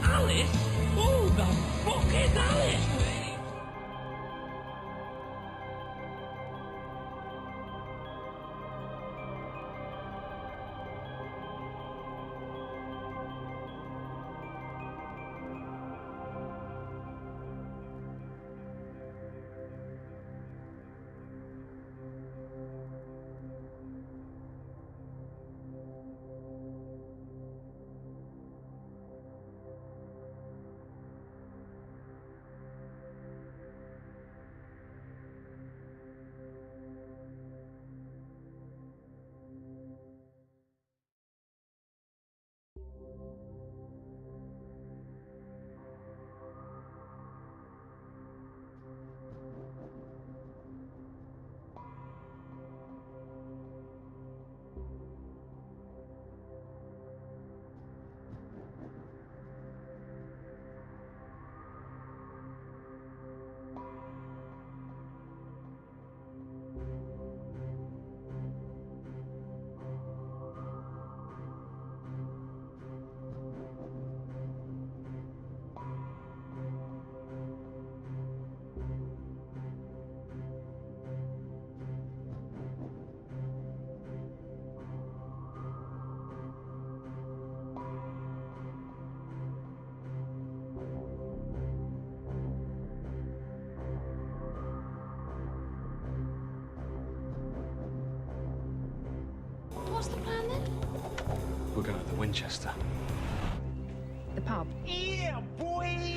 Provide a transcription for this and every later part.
Alice? Who the fuck is Alice? What's the plan then? We're going to the Winchester. The pub. Yeah, boy!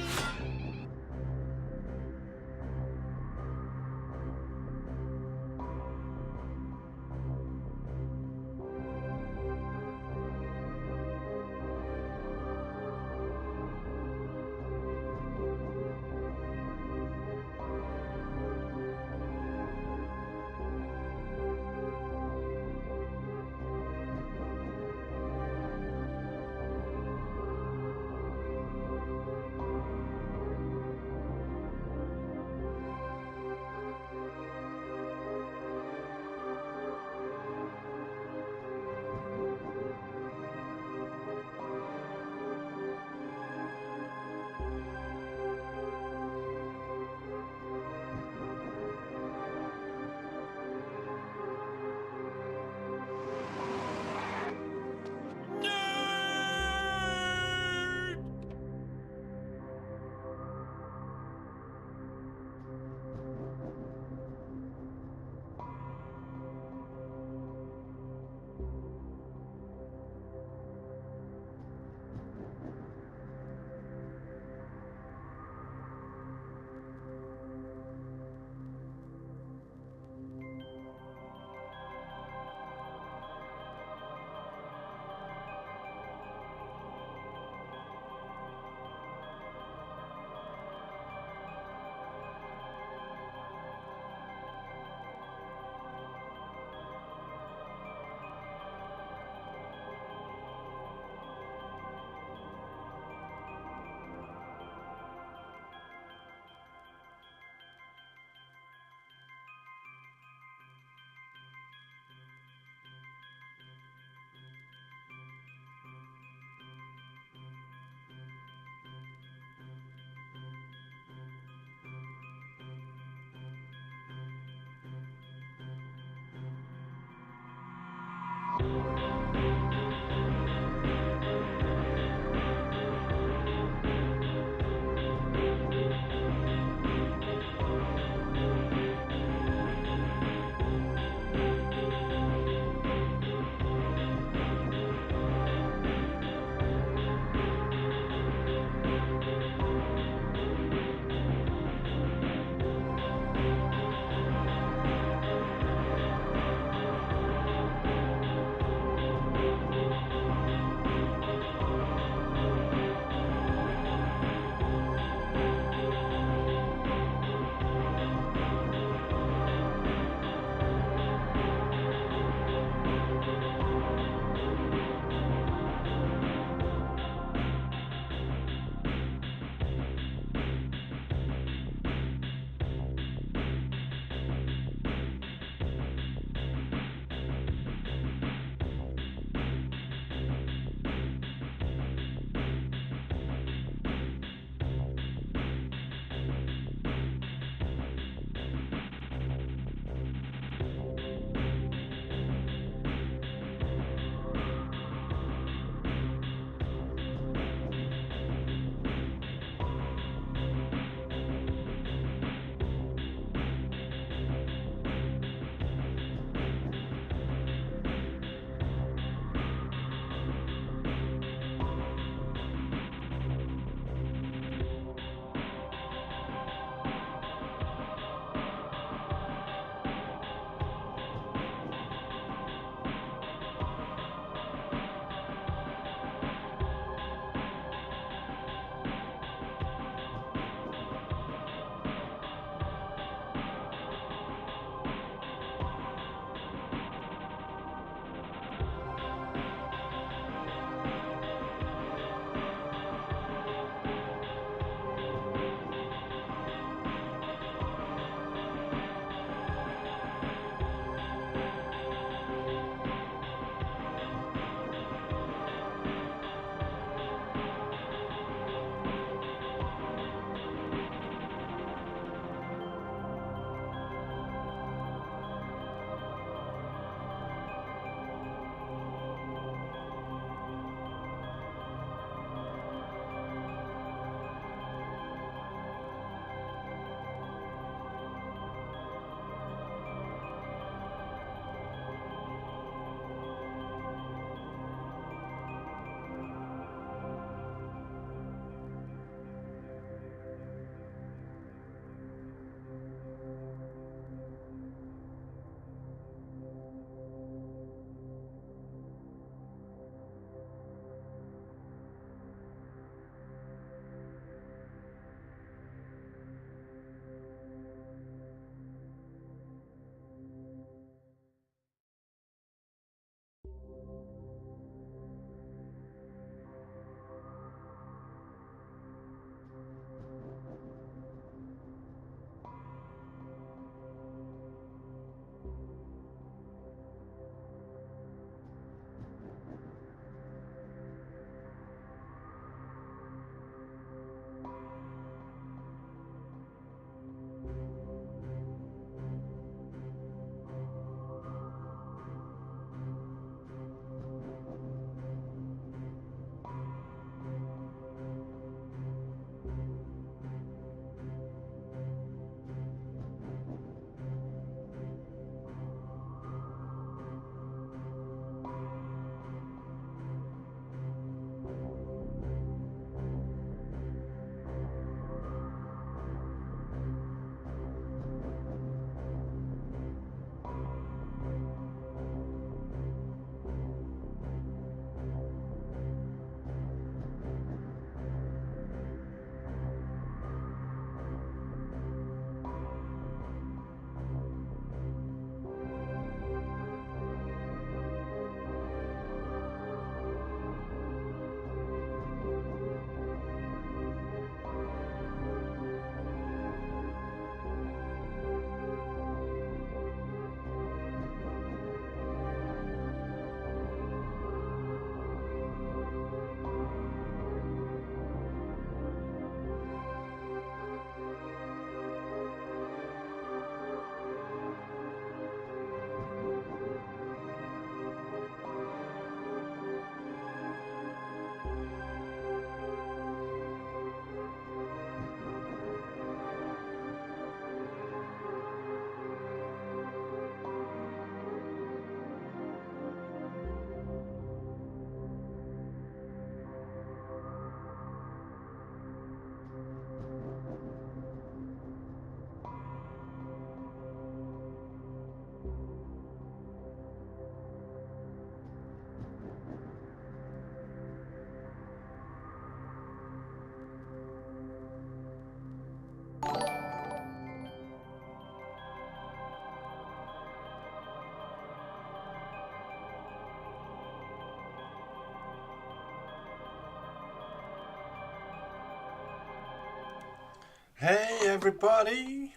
Hey everybody!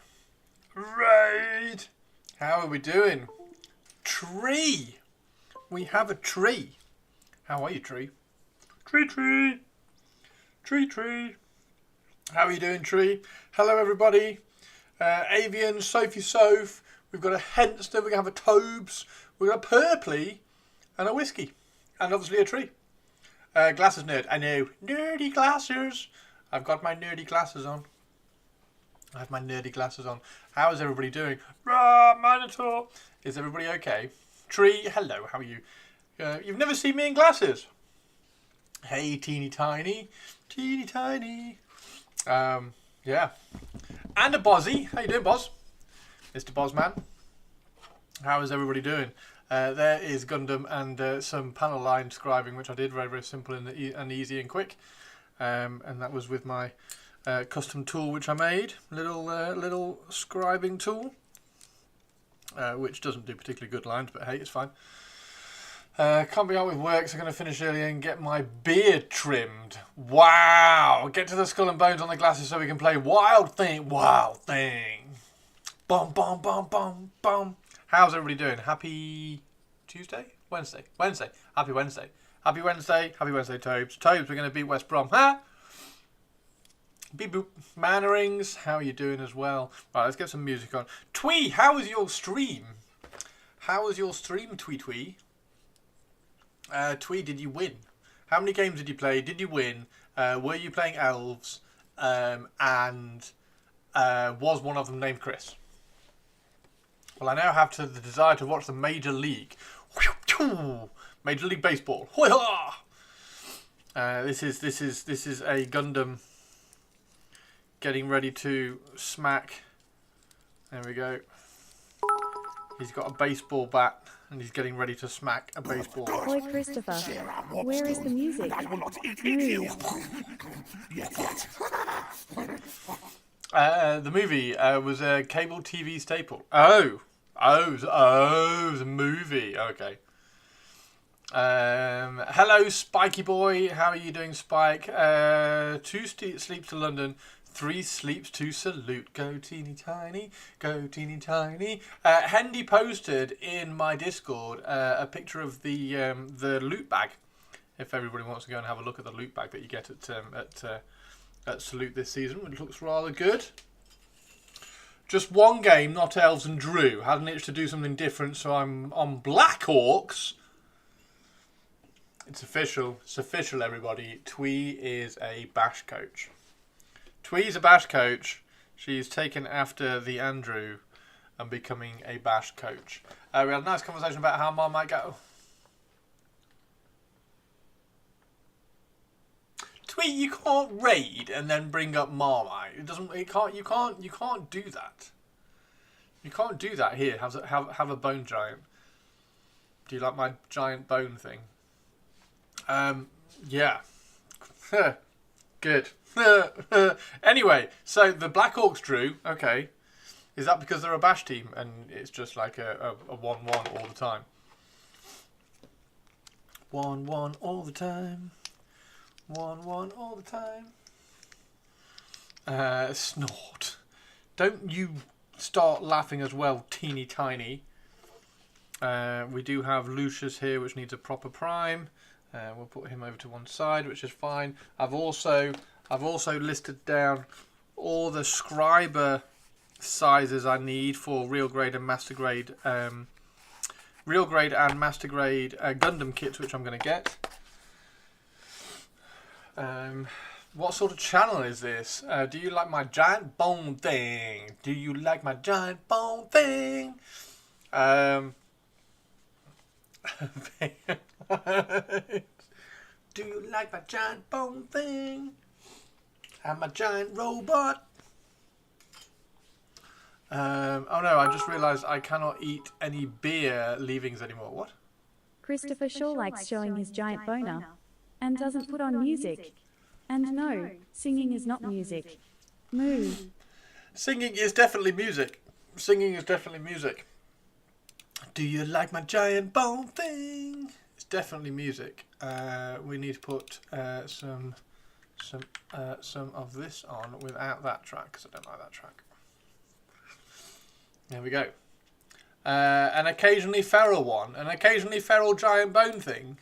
Right! How are we doing? Tree! We have a tree. How are you, Tree? Tree, tree! Tree, tree! How are you doing, Tree? Hello everybody! Avian, Sophie Soph, we've got a Henster, we're going to have a Tobes, we've got a Purpley, and a Whiskey. And obviously a Tree. Glasses nerd, I know. Nerdy glasses! I've got my nerdy glasses on. I have my nerdy glasses on. How is everybody doing? Rah, Minotaur! Is everybody okay? Tree, hello, how are you? You've never seen me in glasses. Hey, teeny tiny. Teeny tiny. Yeah. And a Bozzy. How you doing, Boz? Mr. Bozman. How is everybody doing? There is Gundam and some panel line scribing, which I did very, very simple and easy and quick. And that was with my custom tool which I made, little scribing tool, which doesn't do particularly good lines, but hey, it's fine. Can't be out with work, so I'm going to finish early and get my beard trimmed. Wow! Get to the skull and bones on the glasses so we can play Wild Thing. Wild Thing. Bum, bum, bum, bum, bum. How's everybody doing? Happy Tuesday? Wednesday. Wednesday. Happy Wednesday. Happy Wednesday. Happy Wednesday, Tobes. Tobes, we're going to beat West Brom. Ha! Beep boop. Mannerings, how are you doing as well? Right, let's get some music on. Twee, how was your stream? How was your stream, Twee Twee? Twee, did you win? How many games did you play? Did you win? Were you playing elves? And was one of them named Chris? Well, I now have the desire to watch the Major League. Major League Baseball. This is a Gundam getting ready to smack. There we go. He's got a baseball bat and he's getting ready to smack a baseball. Boy Christopher, where is the music? I will not eat you. Yet. The movie was a cable TV staple. Oh, the movie. Okay. Hello, Spiky Boy. How are you doing, Spike? 2 sleeps to London. 3 sleeps to salute. Go teeny tiny, go teeny tiny. Hendy posted in my Discord a picture of the loot bag. If everybody wants to go and have a look at the loot bag that you get at Salute this season, which looks rather good. Just one game, not Elves and Drew. Had an itch to do something different, so I'm on Blackhawks. It's official. It's official, everybody. Twee is a bash coach. Twee's a bash coach. She's taken after the Andrew and becoming a bash coach. We had a nice conversation about how Mom might go. Twee, you can't raid and then bring up Marmite. It doesn't. It can't. You can't do that. You can't do that here. Have a bone giant. Do you like my giant bone thing? Yeah. Good. Anyway, so the Blackhawks drew. Okay, is that because they're a bash team and it's just like a 1-1 all the time? 1-1 all the time. 1-1 all the time. Snort. Don't you start laughing as well, teeny tiny. We do have Lucius here, which needs a proper prime. We'll put him over to one side, which is fine. I've also listed down all the scriber sizes I need for real grade and master grade, Gundam kits, which I'm going to get. What sort of channel is this? Do you like my giant bone thing? Do you like my giant bone thing? Do you like my giant bone thing? And my giant robot? Oh no, I just realised I cannot eat any beer leavings anymore. What? Christopher sure likes showing his giant boner and doesn't put on music. And no, singing is not music. Moo. Singing is definitely music. Singing is definitely music. Do you like my giant bone thing? It's definitely music. We need to put some some of this on without that track, because I don't like that track. There we go. An occasionally feral one. An occasionally feral giant bone thing.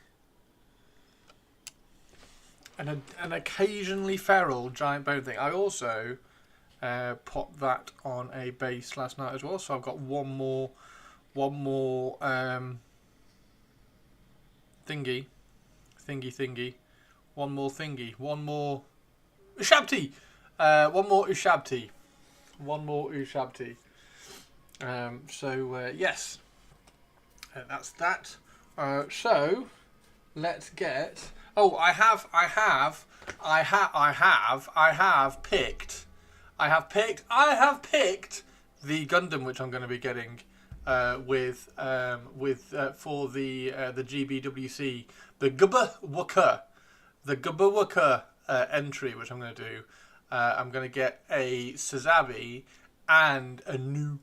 An occasionally feral giant bone thing. I also popped that on a bass last night as well, so I've got one more thingy. One more thingy. One more Ushabti. One more Ushabti. One more Ushabti. Yes, that's that. So let's get. Oh, I have picked the Gundam which I'm going to be getting for the GBWC, the Gubba entry, which I'm going to do. I'm going to get a Sazabi and a new.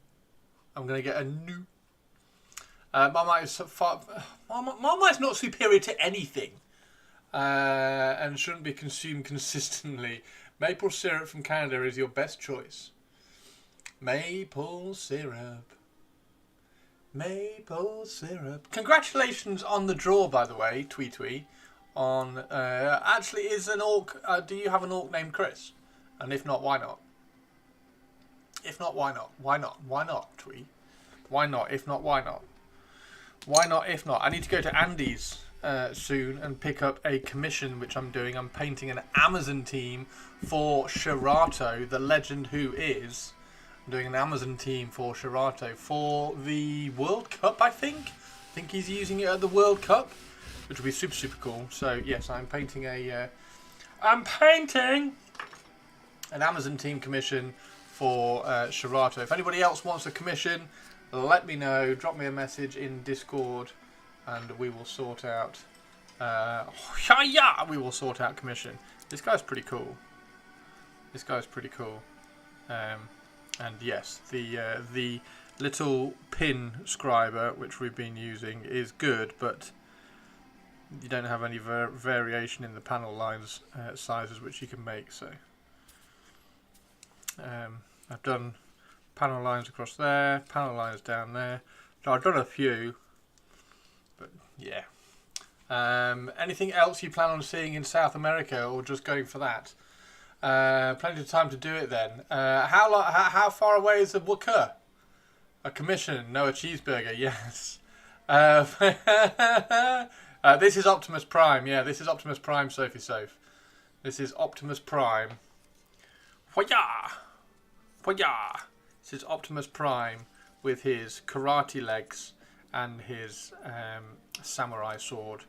Marmite's not superior to anything, and shouldn't be consumed consistently. Maple syrup from Canada is your best choice. Maple syrup. Congratulations on the draw, by the way, Tweetwee. On actually, is an orc? Do you have an orc named Chris? And if not, why not? If not, why not? Why not? Why not, Twee? Why not? If not, why not? Why not? If not, I need to go to Andy's soon and pick up a commission which I'm doing. I'm painting an Amazon team for Shirato, the legend who is. I'm doing an Amazon team for Shirato for the World Cup, I think. I think he's using it at the World Cup, which will be super, super cool. So, yes, I'm painting an Amazon team commission for Shirato. If anybody else wants a commission, let me know. Drop me a message in Discord, and we will sort out. We will sort out commission. This guy's pretty cool. And yes, the little pin scriber which we've been using is good, but you don't have any variation in the panel lines sizes which you can make. So I've done panel lines across there, panel lines down there. So I've done a few, but yeah. Anything else you plan on seeing in South America, or just going for that? Plenty of time to do it then. How far away is the Wooker? A commission, no, a cheeseburger, yes. This is Optimus Prime, yeah, this is Optimus Prime, Sophie Soph. This is Optimus Prime. Whoya! Whoya! This is Optimus Prime with his karate legs and his samurai sword.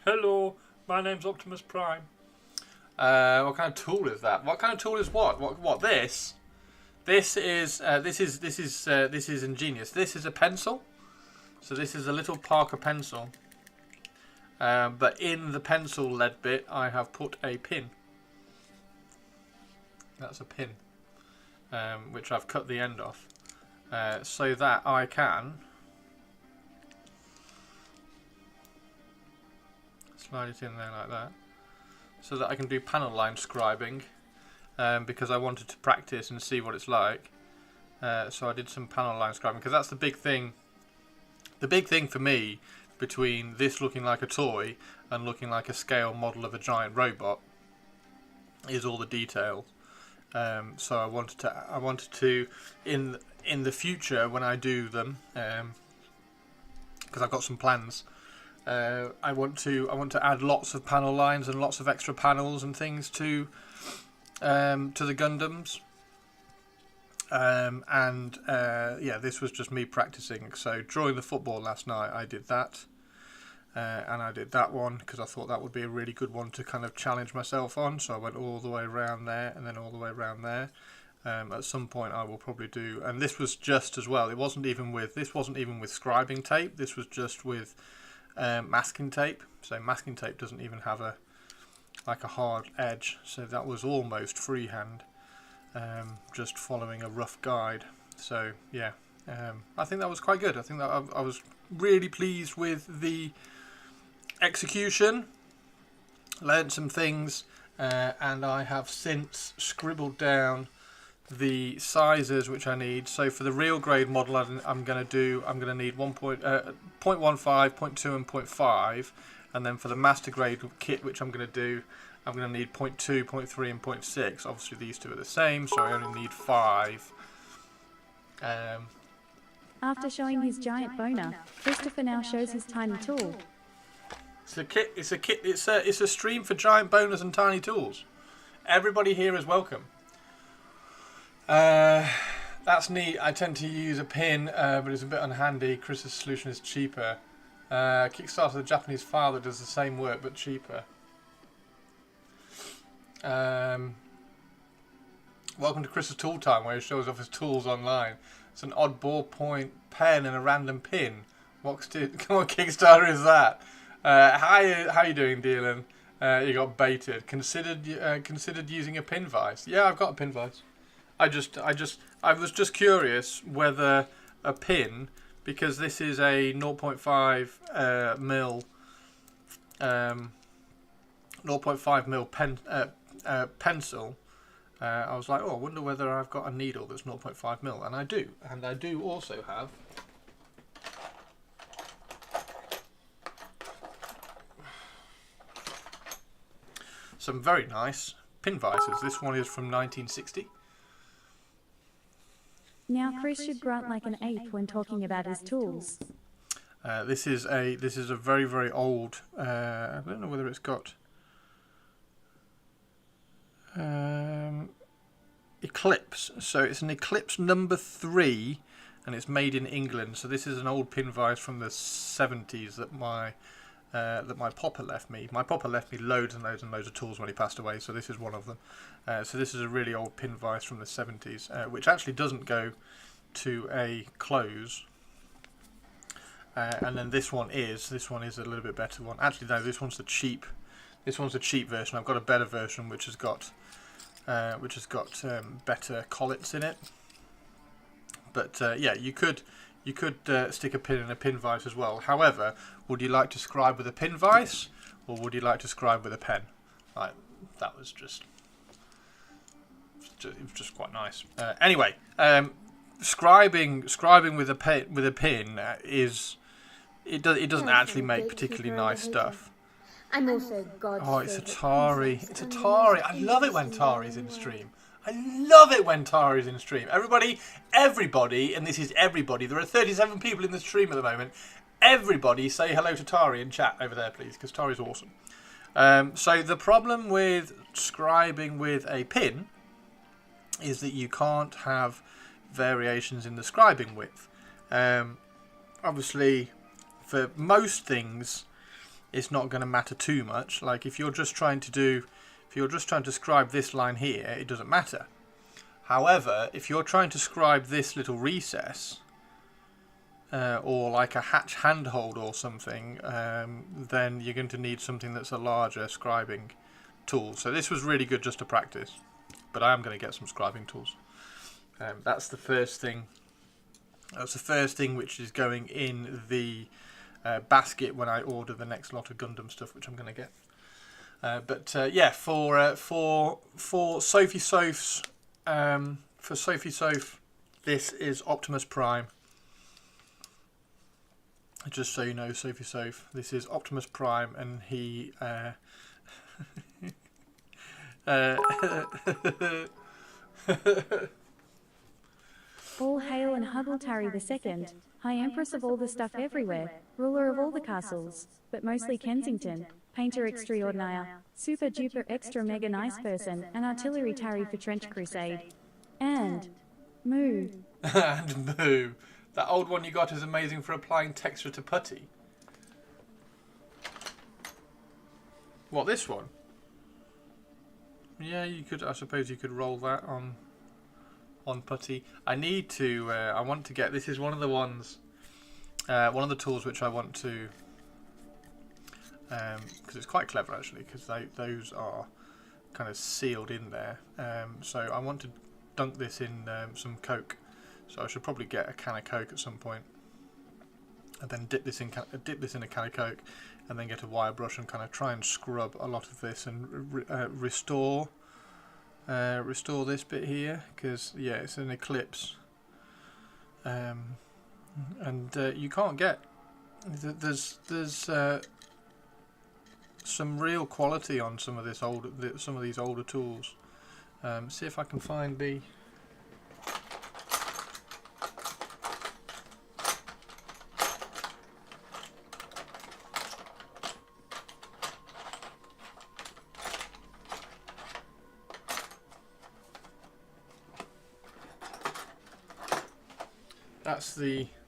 Hello, my name's Optimus Prime. What kind of tool is that? What kind of tool is what? What this? This is ingenious. This is a pencil. So this is a little Parker pencil. But in the pencil lead bit, I have put a pin. That's a pin, which I've cut the end off, so that I can slide it in there like that, so that I can do panel line scribing, because I wanted to practice and see what it's like. So I did some panel line scribing, because that's the big thing. The big thing for me between this looking like a toy and looking like a scale model of a giant robot is all the details. So I wanted to in the future when I do them, because I've got some plans. I want to add lots of panel lines and lots of extra panels and things to the Gundams. Yeah, this was just me practicing. So drawing the football last night, I did that. And I did that one because I thought that would be a really good one to kind of challenge myself on. So I went all the way around there and then all the way around there. At some point I will probably do, and this was just as well. This wasn't even with scribing tape. This was just with masking tape. So masking tape doesn't even have a hard edge. So that was almost freehand, just following a rough guide. So yeah, I think that was quite good. I think that I was really pleased with the execution. learned some things, and I have since scribbled down the sizes which I need. So for the real grade model, I'm going to need 0.15, 0.2, and 0.5, and then for the master grade kit, which I'm going to do, I'm going to need 0.2, 0.3, and 0.6. Obviously, these two are the same, so I only need 5. After showing his giant boner, Christopher now shows his tiny tool. It's a kit. It's a stream for giant boners and tiny tools. Everybody here is welcome. That's neat. I tend to use a pin, but it's a bit unhandy. Chris's solution is cheaper. Kickstarter, the Japanese file that does the same work but cheaper. Welcome to Chris's Tool Time, where he shows off his tools online. It's an odd ballpoint pen and a random pin. What Kickstarter is that? Hi, how you doing, Dylan? You got baited. Considered using a pin vise. Yeah, I've got a pin vise. I was just curious whether a pin, because this is a 0.5 mil 0.5 mil pencil. I was like, oh, I wonder whether I've got a needle that's 0.5 mil, and I do. And I do also have some very nice pin vices. This one is from 1960. Now Chris should grunt like an ape when talking about his tools. This is a very, very old. I don't know whether it's got Eclipse. So it's an Eclipse number 3, and it's made in England. So this is an old pin vise from the 70s that my popper left me. My popper left me loads and loads and loads of tools when he passed away. So this is one of them. So this is a really old pin vise from the 70s, which actually doesn't go to a close. And then this one is a little bit better one. Actually, no, this one's the cheap version. I've got a better version which has got better collets in it. But yeah, you could stick a pin in a pin vise as well. However, would you like to scribe with a pin vise, or would you like to scribe with a pen? That was just quite nice. Anyway, scribing with a pin is it doesn't actually make particularly nice stuff. I'm also God's Oh, it's favorite Atari. princess, It's and Atari. I most love it when interesting Atari's in in the stream. I love it when Atari's in stream. Everybody, and this is everybody. There are 37 people in the stream at the moment. Everybody say hello to Tari in chat over there, please, because Tari's awesome. So the problem with scribing with a pin is that you can't have variations in the scribing width. Obviously, for most things, it's not going to matter too much. Like if you're just trying to scribe this line here, it doesn't matter. However, if you're trying to scribe this little recess, or like a hatch handhold or something, then you're going to need something that's a larger scribing tool. So this was really good just to practice, but I am going to get some scribing tools. That's the first thing. That's the first thing which is going in the basket when I order the next lot of Gundam stuff, which I'm going to get. But yeah, for Sophie Soph, this is Optimus Prime. Just so you know, Sophie Soph, this is Optimus Prime, and he. All hail and Hubble Tari II, High Empress of all the stuff everywhere, ruler of all the castles, but mostly Kensington, painter extraordinaire, super duper extra mega nice person, and artillery Tari for Trench Crusade. And moo. And moo. That old one you got is amazing for applying texture to putty. What, this one? Yeah, you could. I suppose you could roll that on putty. I need to. I want to get. This is one of the ones. One of the tools which I want to. Because it's quite clever actually. Because those are kind of sealed in there. So I want to dunk this in some Coke. So I should probably get a can of Coke at some point. and then dip this in a can of Coke, and then get a wire brush and kind of try and scrub a lot of this and restore this bit here, because yeah, it's an eclipse, and you can't get there's some real quality on some of these older tools. See if I can find the.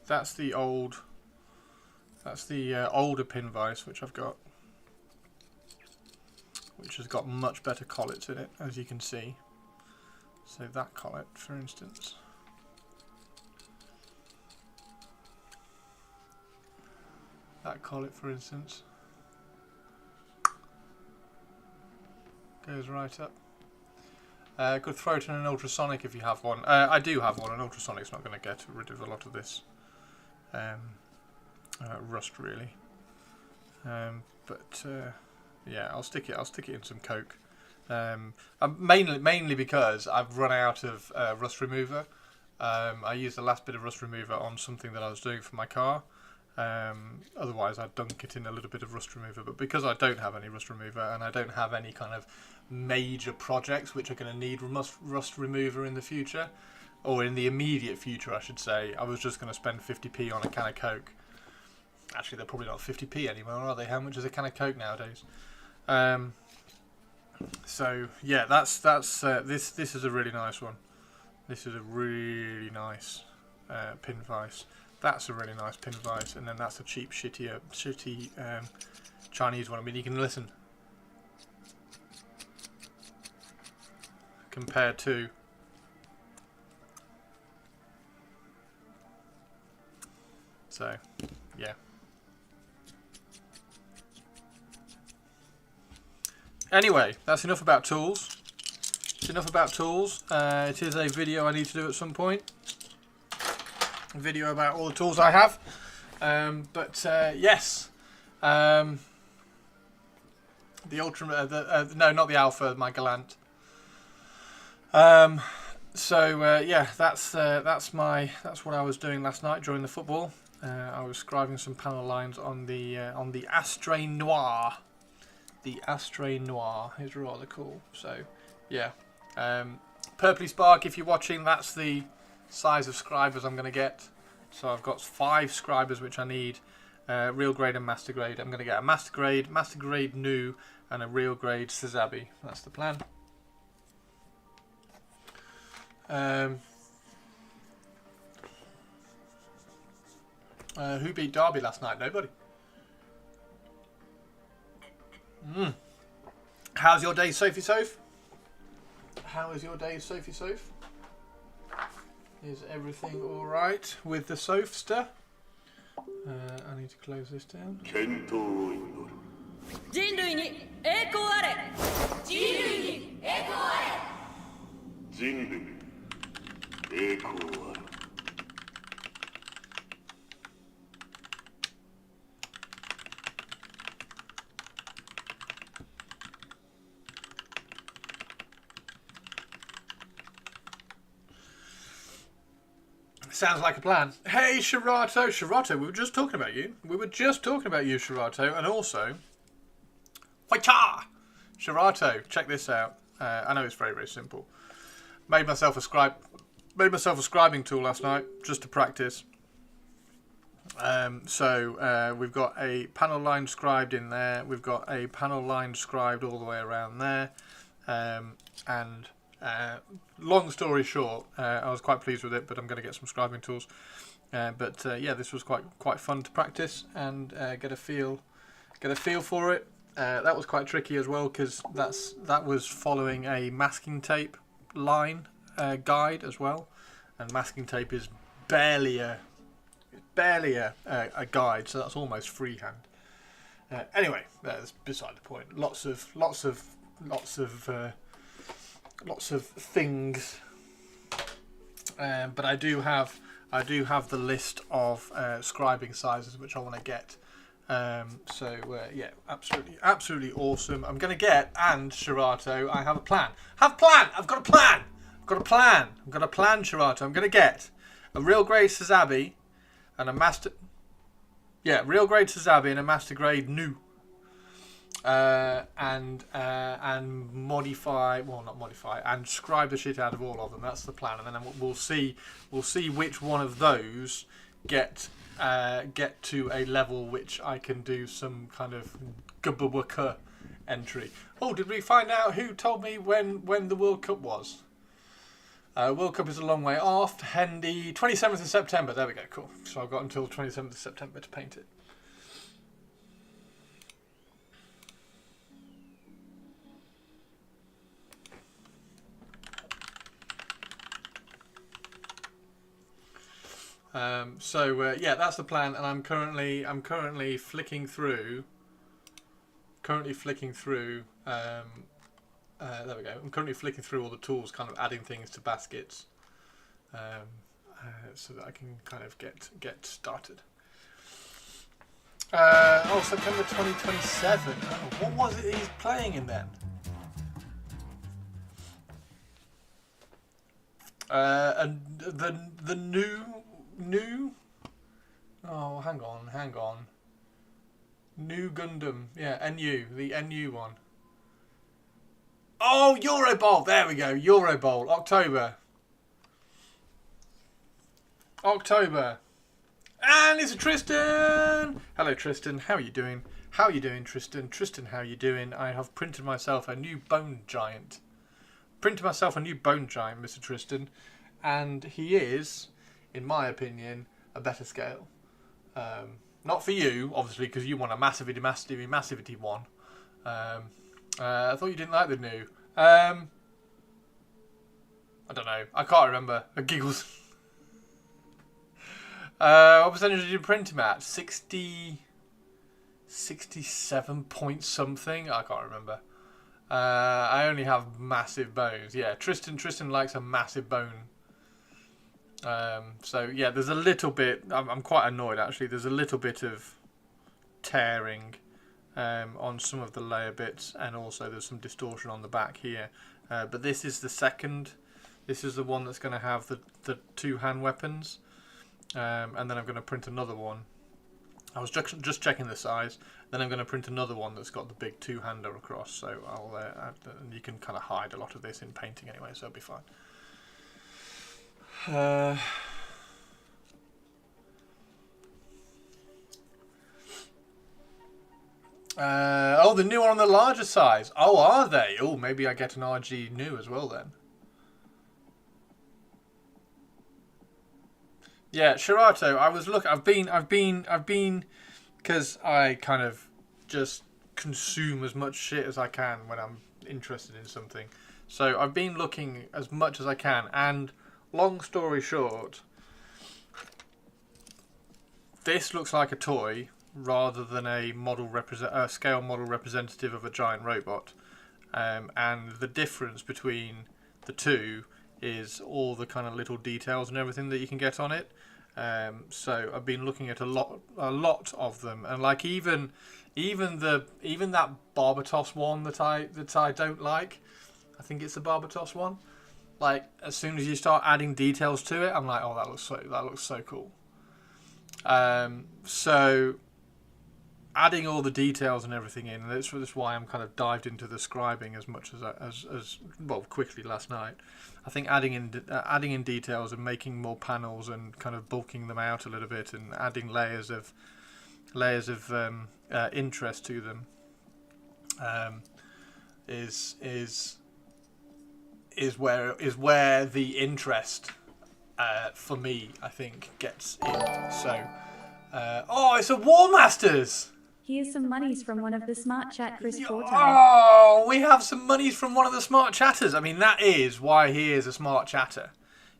That's the older pin vise which I've got, which has got much better collets in it, as you can see. So that collet, for instance, goes right up. Could throw it in an ultrasonic if you have one. I do have one. An ultrasonic's not going to get rid of a lot of this rust, really. Yeah, I'll stick it in some Coke. Mainly because I've run out of rust remover. I used the last bit of rust remover on something that I was doing for my car. Otherwise I'd dunk it in a little bit of rust remover, but because I don't have any rust remover and I don't have any kind of major projects which are going to need rust remover in the future, or in the immediate future I should say, I was just going to spend 50p on a can of Coke. Actually, they're probably not 50p anymore, are they? How much is a can of Coke nowadays? So yeah, that's this is a really nice one. This is a really nice pin vise. That's a really nice pin vise, and then that's a cheap, shitty Chinese one. I mean, you can listen compared to. So, yeah. Anyway, that's enough about tools. It's enough about tools. It is a video I need to do at some point. A video about all the tools I have. Yes. The Ultra... no, not the Alpha, my Galant. Yeah, that's what I was doing last night during the football. I was scribing some panel lines on the Astre Noir. The Astre Noir is rather cool. So, yeah. Purpley Spark, if you're watching, that's the size of scribers I'm going to get. So I've got 5 scribers which I need. Real grade and master grade. I'm going to get a master grade new, and a real grade Sazabi. That's the plan. Who beat Derby last night? Nobody. How's your day, Sophie Soph? How is your day, Sophie Soph? Is everything alright with the Sophster? I need to close this down. Sounds like a plan. Hey, Shirato. Shirato, we were just talking about you. Shirato. And also... Waicha! Shirato, check this out. I know it's very, very simple. Made myself a scribing tool last night, just to practice. We've got a panel line scribed in there. We've got a panel line scribed all the way around there. Long story short, I was quite pleased with it, but I'm going to get some scribing tools. Yeah, this was quite fun to practice and get a feel for it. That was quite tricky as well, because that was following a masking tape line guide as well, and masking tape is barely a guide, so that's almost freehand. Anyway, that's beside the point. Lots of things, but I do have I do have the list of scribing sizes which I want to get. Yeah, absolutely awesome. I'm going to get, and Shirato, I have a plan. I've got a plan, Shirato. I'm going to get a real grade Sazabi and a master... Yeah, real grade Sazabi and a master grade Nu. And modify, well, not modify, and scribe the shit out of all of them. That's the plan, and then we'll see which one of those get to a level which I can do some kind of Gubawaka entry. Oh, did we find out who told me when the World Cup was? World Cup is a long way off. Hendy, 27th of September. There we go. Cool. So I've got until 27th of September to paint it. Yeah, that's the plan, and I'm currently flicking through. There we go. I'm currently flicking through all the tools, kind of adding things to baskets, so that I can kind of get started. September 2027. Oh, what was it he's playing in then? And the new. Oh, hang on. New Gundam. Yeah, NU. The NU one. Oh, Eurobowl. There we go. Eurobowl. October. And it's Tristan. Hello, Tristan. How are you doing? Tristan? Tristan, how are you doing? I have printed myself a new bone giant. Mr. Tristan. And he is, in my opinion, a better scale. Not for you, obviously, because you want a massivity one. I thought you didn't like the new. I don't know. I can't remember. Giggles. What percentage did you print him at? 67 point something? I can't remember. I only have massive bones. Yeah, Tristan likes a massive bone. Yeah, there's a little bit. I'm quite annoyed actually. There's a little bit of tearing on some of the layer bits, and also there's some distortion on the back here. But this is the second. This is the one that's going to have the two hand weapons, and then I'm going to print another one. I was just checking the size. Then I'm going to print another one that's got the big two-hander across. So and you can kind of hide a lot of this in painting anyway, so it'll be fine. The new one on the larger size. Oh, are they? Oh, maybe I get an RG new as well then. Yeah, Shirato. I was I've been, because I kind of just consume as much shit as I can when I'm interested in something. So I've been looking as much as I can, and long story short, this looks like a toy rather than a scale model representative of a giant robot. And the difference between the two is all the kind of little details and everything that you can get on it. So I've been looking at a lot of them, and like even that Barbatos one that I don't like. I think it's the Barbatos one. Like, as soon as you start adding details to it, I'm like, oh, that looks so cool. So adding all the details and everything in, and that's why I'm kind of dived into the scribing as much as quickly last night. I think adding in details and making more panels and kind of bulking them out a little bit and adding layers of interest to them is where the interest for me, I think, gets in. So it's a War Masters. Here's some monies from one of the smart chat, Chris Forte. Oh, we have some monies from one of the smart chatters. I mean, that is why he is a smart chatter.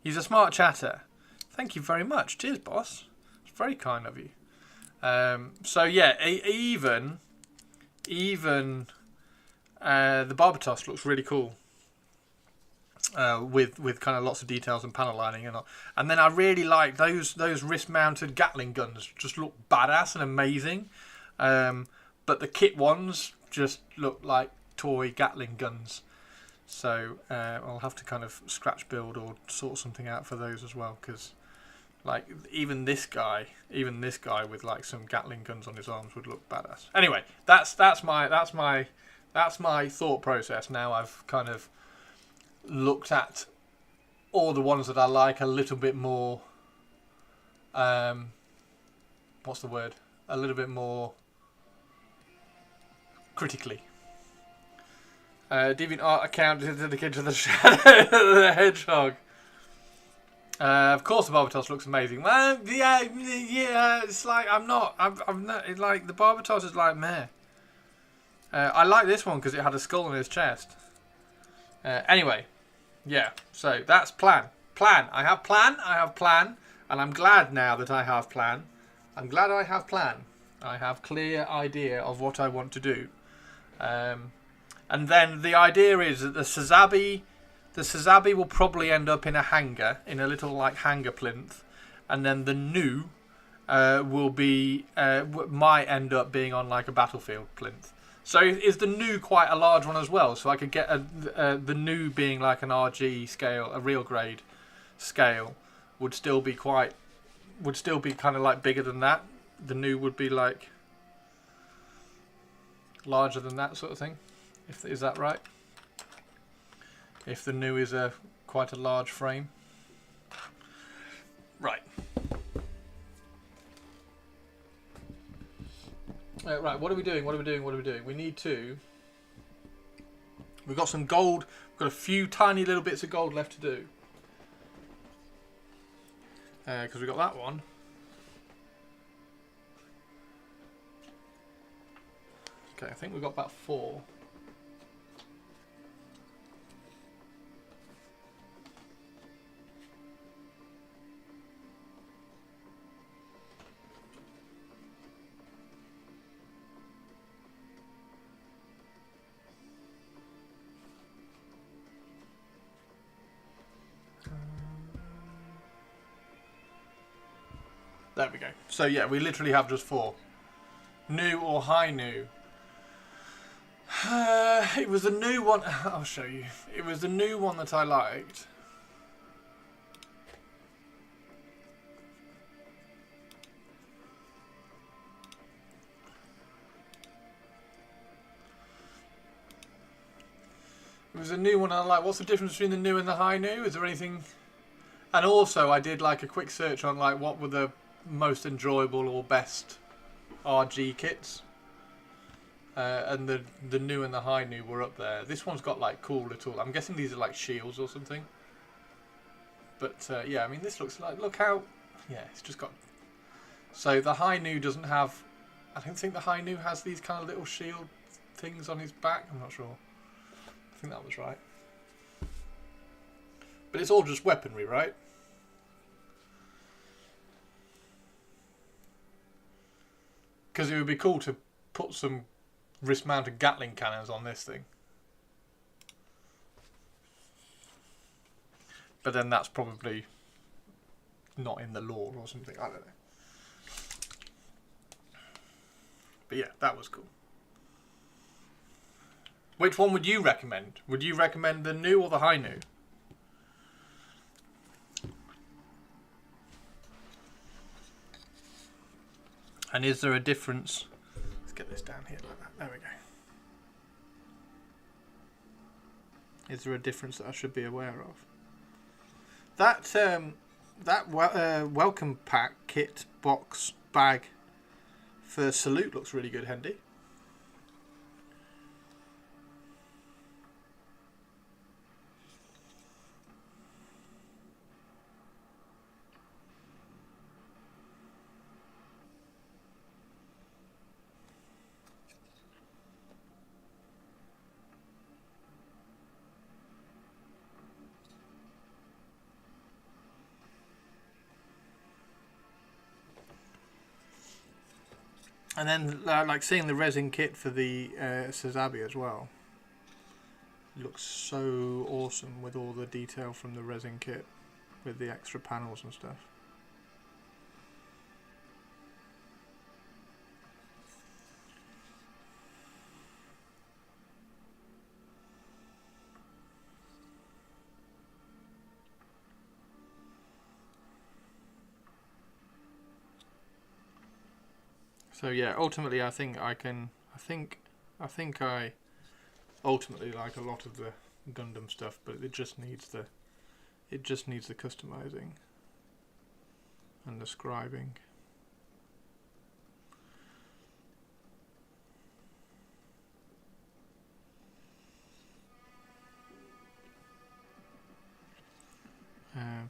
He's a smart chatter. Thank you very much. Cheers, boss. It's very kind of you. So yeah, even the Barbatos looks really cool. with kind of lots of details and panel lining and all. And then I really like those wrist-mounted Gatling guns. Just look badass and amazing. But the kit ones just look like toy Gatling guns. So I'll have to kind of scratch build or sort something out for those as well, because like even this guy with like some Gatling guns on his arms would look badass. Anyway, that's my thought process. Now I've kind of looked at all the ones that I like a little bit more. What's the word? A little bit more critically. DeviantArt account dedicated to the Shadow of the Hedgehog. Of course, the Barbatos looks amazing. Well, yeah. It's like I'm not. It's like the Barbatos is like meh. I like this one because it had a skull on his chest. Anyway, yeah. So that's plan. I have plan, and I'm glad now that I have plan. I'm glad I have plan. I have clear idea of what I want to do. And then the idea is that the Sazabi will probably end up in a hangar, in a little like hangar plinth, and then the new will be might end up being on like a battlefield plinth. So is the new quite a large one as well? So I could get the new being like an RG scale, a real grade scale, would still be kind of like bigger than that. The new would be like larger than that sort of thing. Is that right? If the new is quite a large frame. Right. Right, what are we doing? We need to... We've got some gold. We've got a few tiny little bits of gold left to do. Because we got that one. Okay, I think we've got about 4. There we go. So yeah, we literally have just 4. New or high new. It was the new one. I'll show you. It was the new one that I liked. It was a new one I like. What's the difference between the new and the high new? Is there anything? And also I did like a quick search on like what were the most enjoyable or best RG kits. And the new and the high new were up there. This one's got like cool little... I'm guessing these are like shields or something. But yeah, I mean this looks like... Look how... Yeah, it's just got... So the high new doesn't have... I don't think the high new has these kind of little shield things on his back. I'm not sure. I think that was right. But it's all just weaponry, right? Because it would be cool to put some wrist-mounted Gatling cannons on this thing. But then that's probably not in the lore or something. I don't know. But yeah, that was cool. Which one would you recommend? Would you recommend the new or the high new? And is there a difference? Let's get this down here like that. There we go. Is there a difference that I should be aware of? That welcome pack kit box bag for Salute looks really good, Hendy. And then, like seeing the resin kit for the Sazabi as well. looks so awesome with all the detail from the resin kit, with the extra panels and stuff. So yeah, ultimately I think I ultimately like a lot of the Gundam stuff, but it just needs the customizing and the scribing.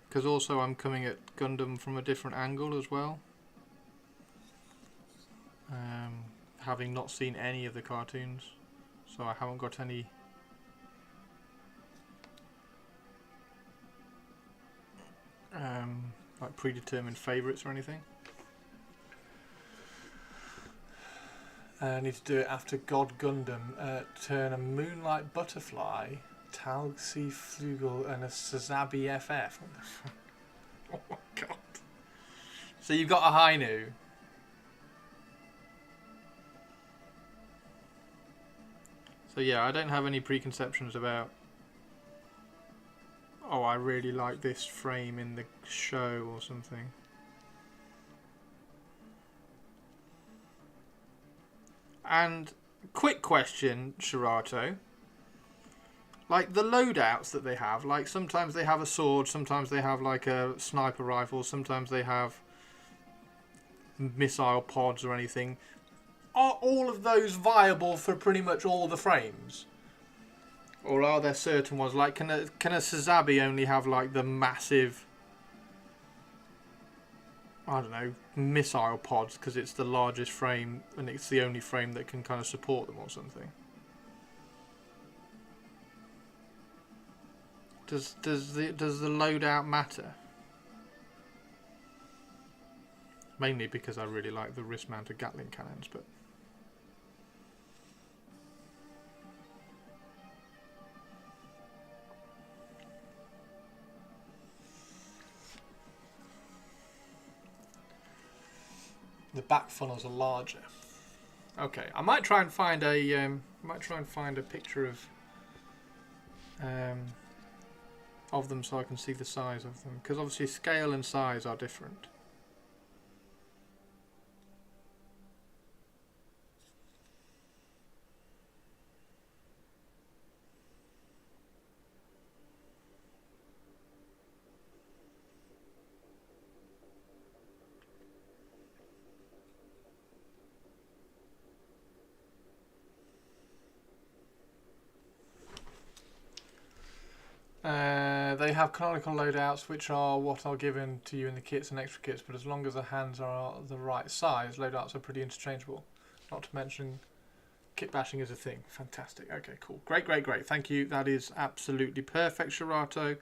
Because also I'm coming at Gundam from a different angle as well. Having not seen any of the cartoons, so I haven't got any like predetermined favourites or anything. I need to do it after God Gundam. Turn a Moonlight Butterfly, Talgsi Flugel, and a Sazabi FF. What the fuck? Oh my god. So you've got a Hainu. So yeah, I don't have any preconceptions about, oh, I really like this frame in the show or something. And quick question, Shirato. Like the loadouts that they have, like sometimes they have a sword, sometimes they have like a sniper rifle, sometimes they have missile pods or anything. Are all of those viable for pretty much all the frames? Or are there certain ones, like can a Sazabi only have like the massive, I don't know, missile pods because it's the largest frame and it's the only frame that can kind of support them or something? Does the loadout matter? Mainly because I really like the wrist-mounted Gatling cannons, but the back funnels are larger. Okay, I might try and find a picture of them so I can see the size of them, because obviously scale and size are different. They have canonical loadouts, which are what are given to you in the kits and extra kits, but as long as the hands are the right size, loadouts are pretty interchangeable. Not to mention, kit bashing is a thing. Fantastic. Okay, cool. Great, great, great. Thank you. That is absolutely perfect, Shirato.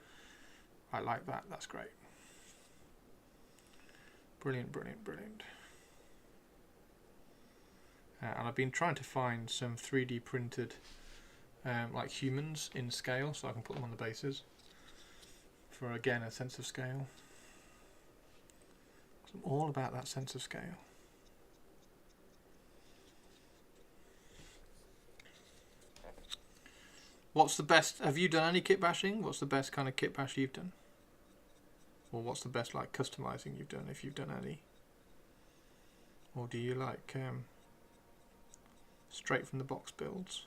I like that. That's great. Brilliant, brilliant, brilliant. And I've been trying to find some 3D printed like humans in scale, so I can put them on the bases for, again, a sense of scale. I'm all about that sense of scale. What's the best? Have you done any kit bashing? What's the best kind of kit bash you've done? Or what's the best like customizing you've done, if you've done any? Or do you like straight from the box builds?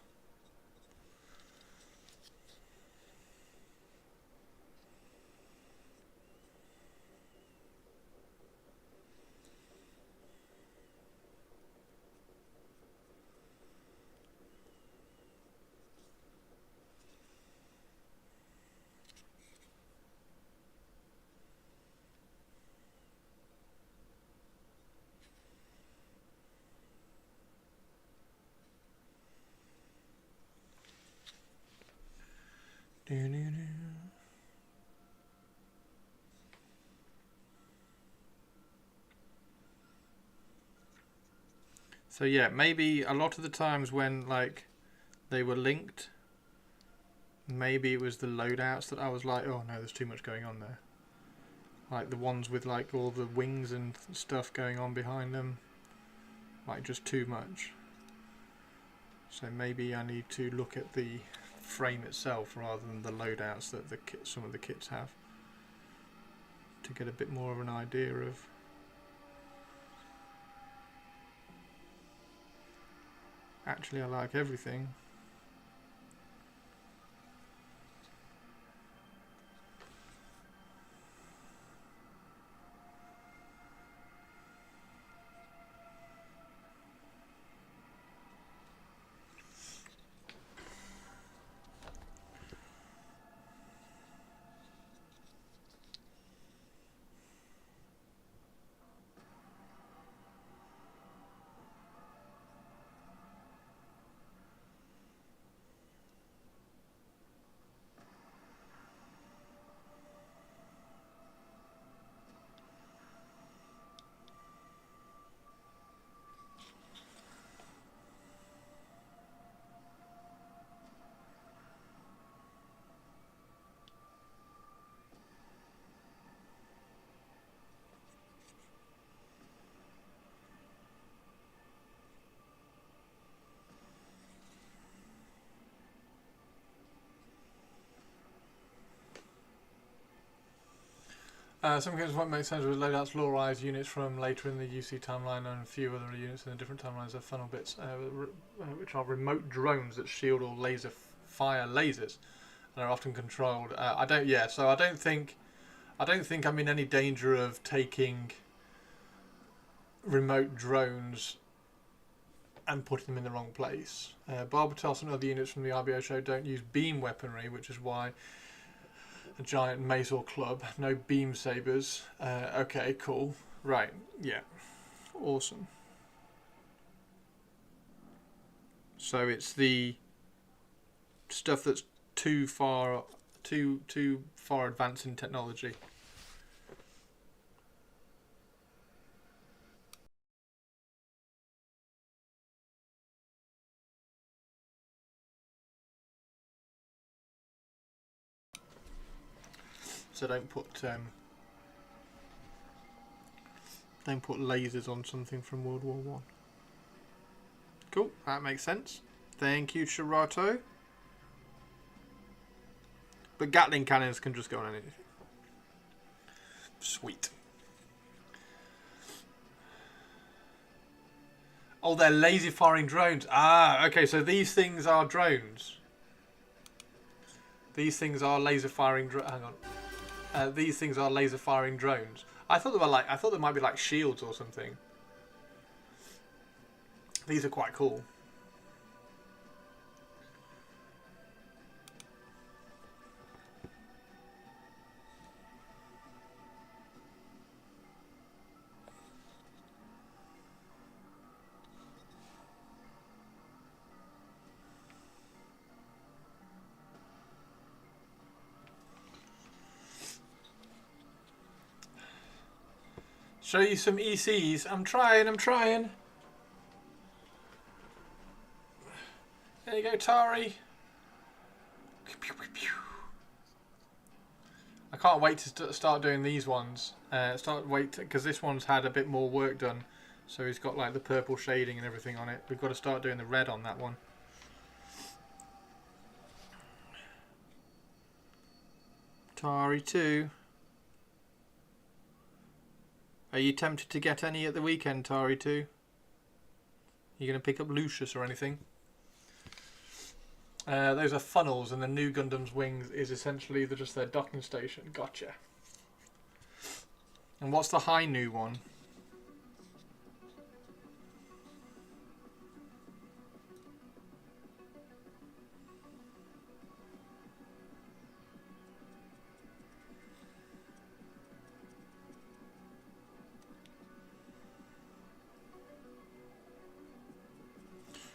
So yeah, maybe a lot of the times when like they were linked, Maybe it was the loadouts that I was like, oh no, there's too much going on there. Like the ones with like all the wings and stuff going on behind them. Like just too much. So maybe I need to look at the frame itself rather than the loadouts that some of the kits have. To get a bit more of an idea of... Actually, I like everything. Some games won't make sense with loadouts, loreized units from later in the UC timeline, and a few other units in the different timelines have funnel bits, which are remote drones that shield or laser fire lasers, and are often controlled. So I don't think I'm in any danger of taking remote drones and putting them in the wrong place. Barbatos and other units from the RBO show don't use beam weaponry, which is why a giant mace or club, no beam sabers. Okay, cool. Right, yeah. Awesome. So it's the stuff that's too far advanced in technology. So don't put lasers on something from World War One. Cool, that makes sense. Thank you, Shirato. But Gatling cannons can just go on anything. Sweet. Oh, they're laser firing drones. Ah, okay, so these things are drones. These things are laser firing drones. Hang on. These things are laser firing drones. I thought they might be like shields or something. These are quite cool. Show you some ECs. I'm trying. There you go, Tari. I can't wait to start doing these ones. Because this one's had a bit more work done. So he's got like the purple shading and everything on it. We've got to start doing the red on that one. Tari 2. Are you tempted to get any at the weekend, Tari 2? You going to pick up Lucius or anything? Those are funnels, and the new Gundam's wings is essentially just their docking station. Gotcha. And what's the high new one?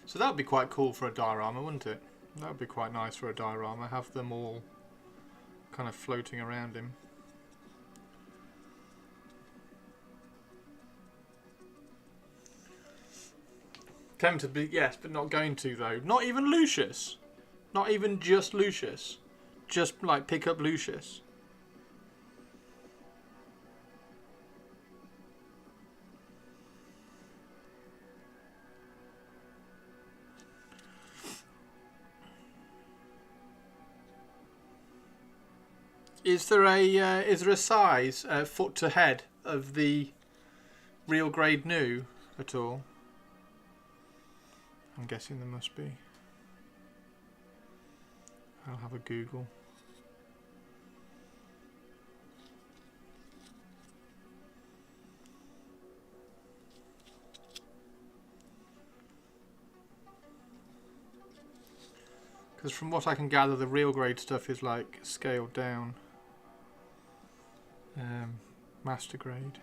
So that would be quite cool for a diorama, wouldn't it? That would be quite nice for a diorama. Have them all kind of floating around him. Tempted to be, yes, but not going to though. Not even Lucius. Not even just Lucius. just like pick up Lucius? Is there a size foot to head of the real grade new at all? I'm guessing there must be. I'll have a Google. Because from what I can gather, the real grade stuff is like scaled down. Master grade.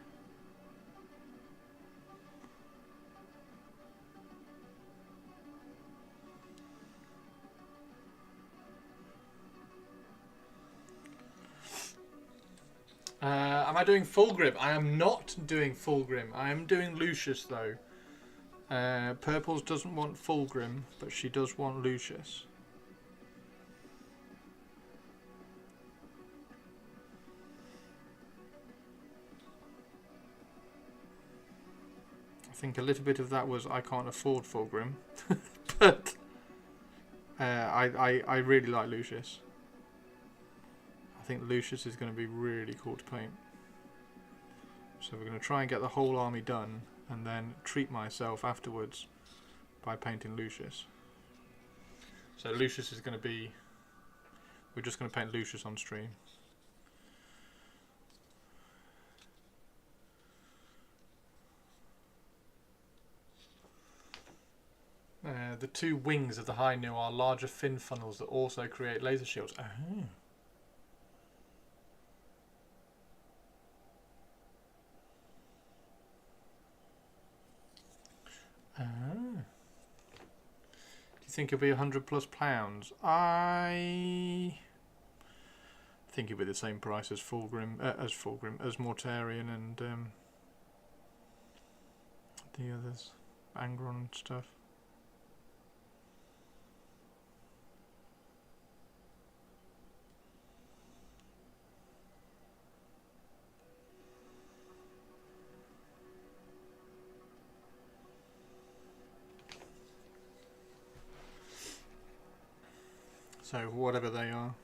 Am I doing Fulgrim? I am not doing Fulgrim. I am doing Lucius though. Purples doesn't want Fulgrim, but she does want Lucius. I think a little bit of that was I can't afford Fulgrim, but I really like Lucius. I think Lucius is going to be really cool to paint. So we're going to try and get the whole army done and then treat myself afterwards by painting Lucius. So Lucius is going to be, we're just going to paint Lucius on stream. The two wings of the High Nu are larger fin funnels that also create laser shields. Oh. Do you think it'll be £100+ I think it'll be the same price as Fulgrim, as Mortarion and the others, Angron and stuff. So whatever they are,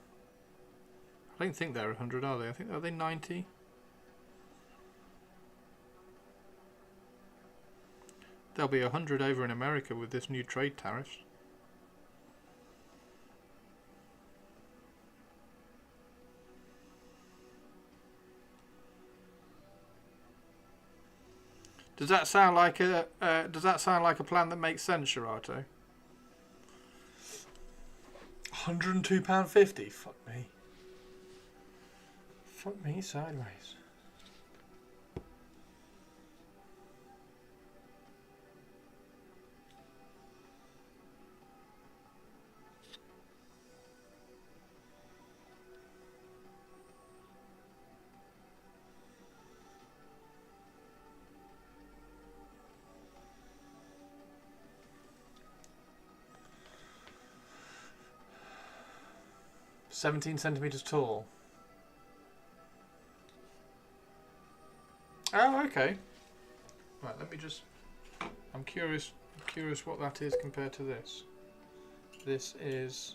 I don't think they're 100, are they? I think, are they 90? They'll be 100 over in America with this new trade tariffs. Does that sound like a plan that makes sense, Shirato? £102.50? Fuck me. Fuck me sideways. "17 centimeters tall." Oh, okay. Right, let me just. I'm curious what that is compared to this. This is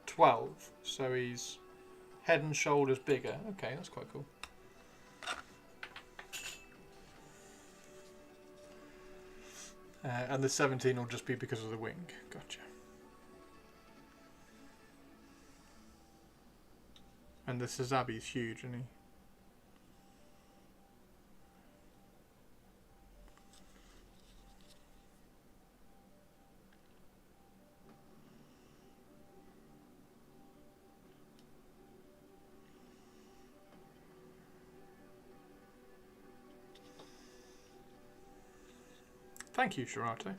12, so he's head and shoulders bigger. Okay, that's quite cool. And the 17 will just be because of the wing. Gotcha. And the Sazabi's huge, isn't he? Thank you, Shirato.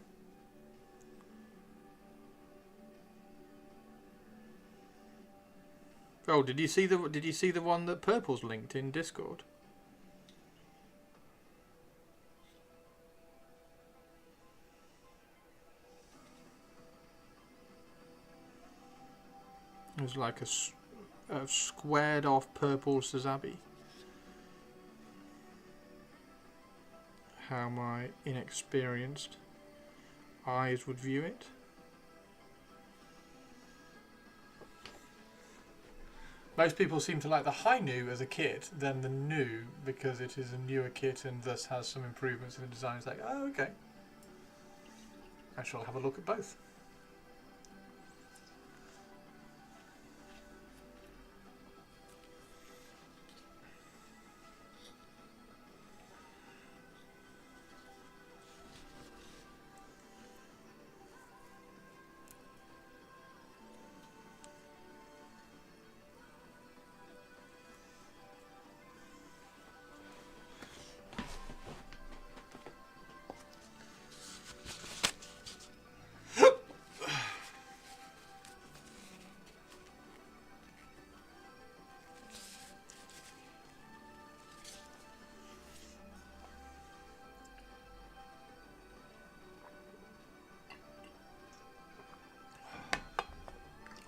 Oh, did you see the one that Purple's linked in Discord? It's like a squared off purple Sazabi. How my inexperienced eyes would view it. Most people seem to like the Hi-Nu as a kit than the new because it is a newer kit and thus has some improvements in the design. It's like, oh, okay. I shall have a look at both.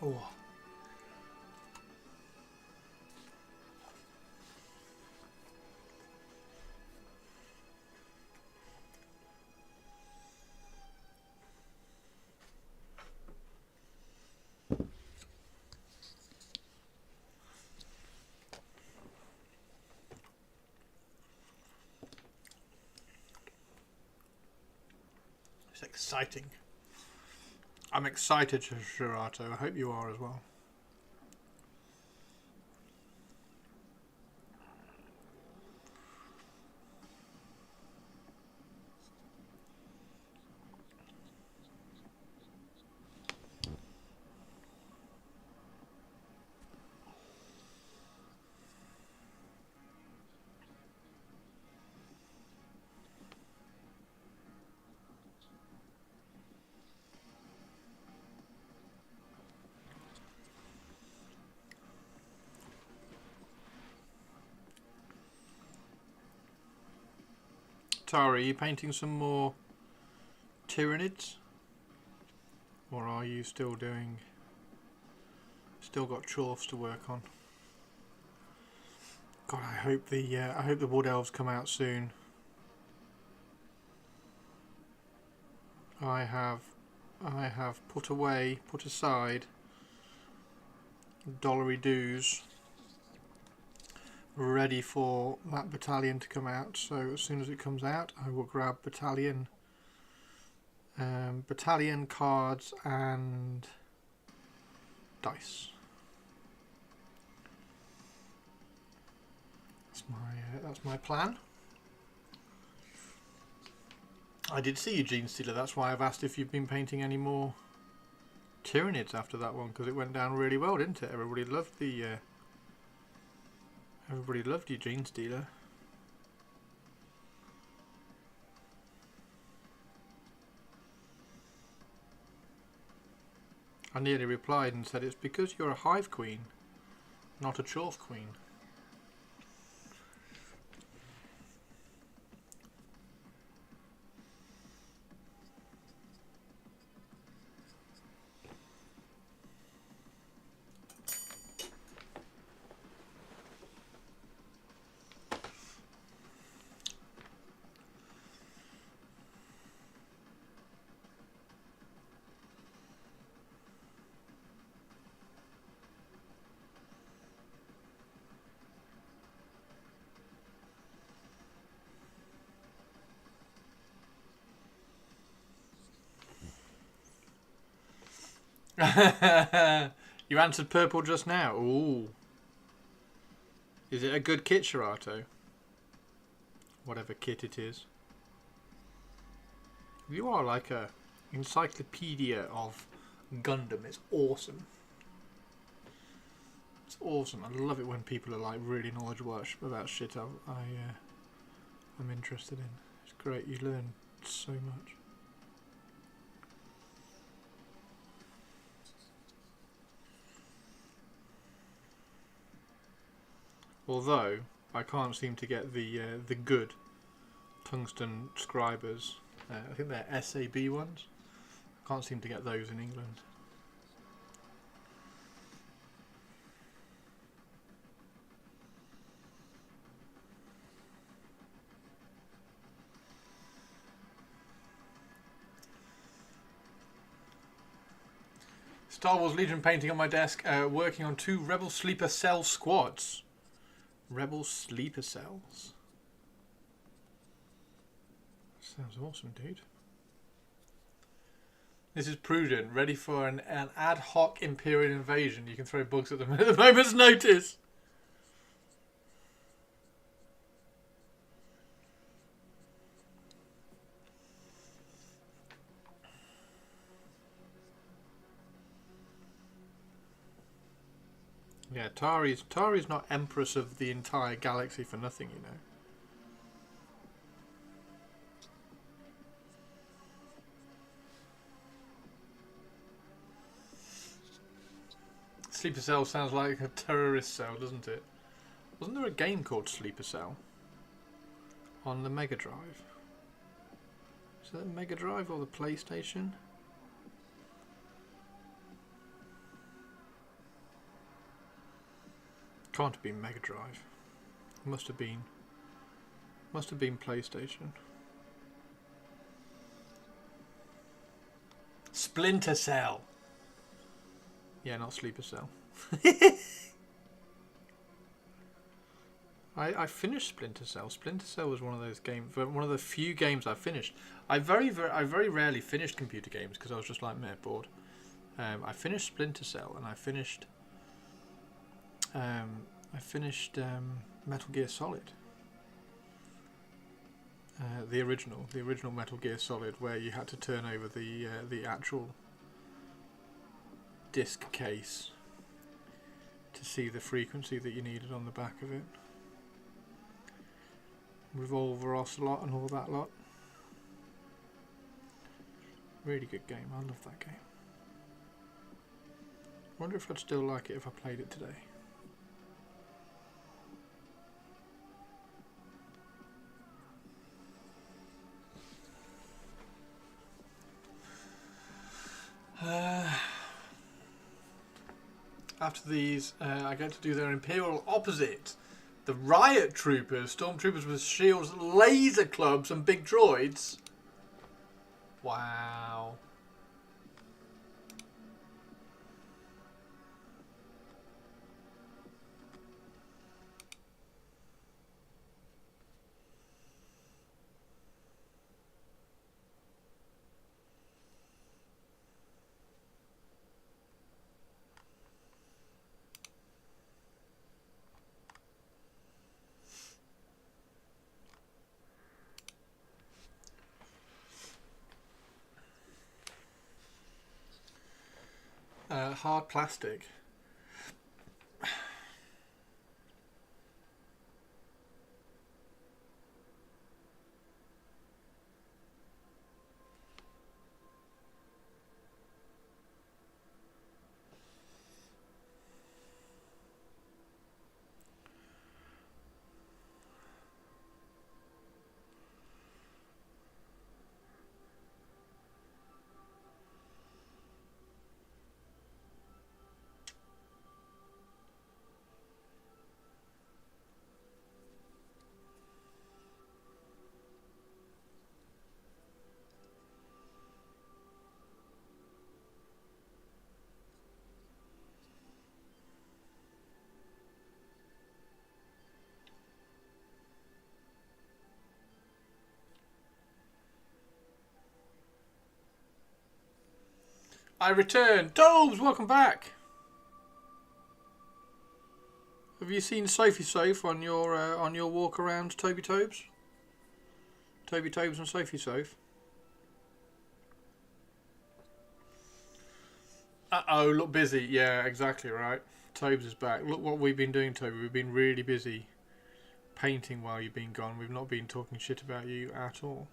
Oh. It's exciting. I'm excited, Shirato. I hope you are as well. Tara, are you painting some more Tyranids? Or are you still got Chorfs to work on? God, I hope the Wood Elves come out soon. I have put aside dollary dues ready for that battalion to come out, so as soon as it comes out I will grab battalion cards and dice. That's my plan. I did see Eugene Steeler, that's why I've asked if you've been painting any more Tyranids after that one, because it went down really well, didn't it? Everybody loved Eugene Steeler. I nearly replied and said it's because you're a hive queen, not a Chorf queen. You answered purple just now. Ooh. Is it a good kit, Shirato? Whatever kit it is. You are like a encyclopedia of Gundam. It's awesome. It's awesome. I love it when people are like really knowledgeable about shit I'm interested in. It's great. You learn so much. Although I can't seem to get the good tungsten scribers. I think they're SAB ones. I can't seem to get those in England. Star Wars Legion painting on my desk, working on 2 Rebel Sleeper Cell squads. Rebel Sleeper Cells. Sounds awesome, dude. This is Prudent, ready for an ad hoc Imperial invasion. You can throw bugs at them at the moment's notice. Yeah, Tari's not Empress of the entire galaxy for nothing, you know. Sleeper Cell sounds like a terrorist cell, doesn't it? Wasn't there a game called Sleeper Cell on the Mega Drive? Is that the Mega Drive or the PlayStation? Can't have been Mega Drive. Must have been PlayStation. Splinter Cell. Yeah, not Sleeper Cell. I finished Splinter Cell. Splinter Cell was one of those games, one of the few games I finished. I very rarely finished computer games because I was just like meh, bored. I finished Splinter Cell and I finished Metal Gear Solid. The original Metal Gear Solid, where you had to turn over the actual disc case to see the frequency that you needed on the back of it. Revolver Ocelot and all that lot. Really good game. I love that game. Wonder if I'd still like it if I played it today. After these, I get to do their Imperial opposite. The Riot Troopers, Stormtroopers with shields, laser clubs and big droids. Wow. Hard plastic. I return. Tobes, welcome back. Have you seen Sophie Soph on your walk around, Toby Tobes? Toby Tobes and Sophie Soph. Uh-oh, look busy. Yeah, exactly right. Tobes is back. Look what we've been doing, Toby. We've been really busy painting while you've been gone. We've not been talking shit about you at all.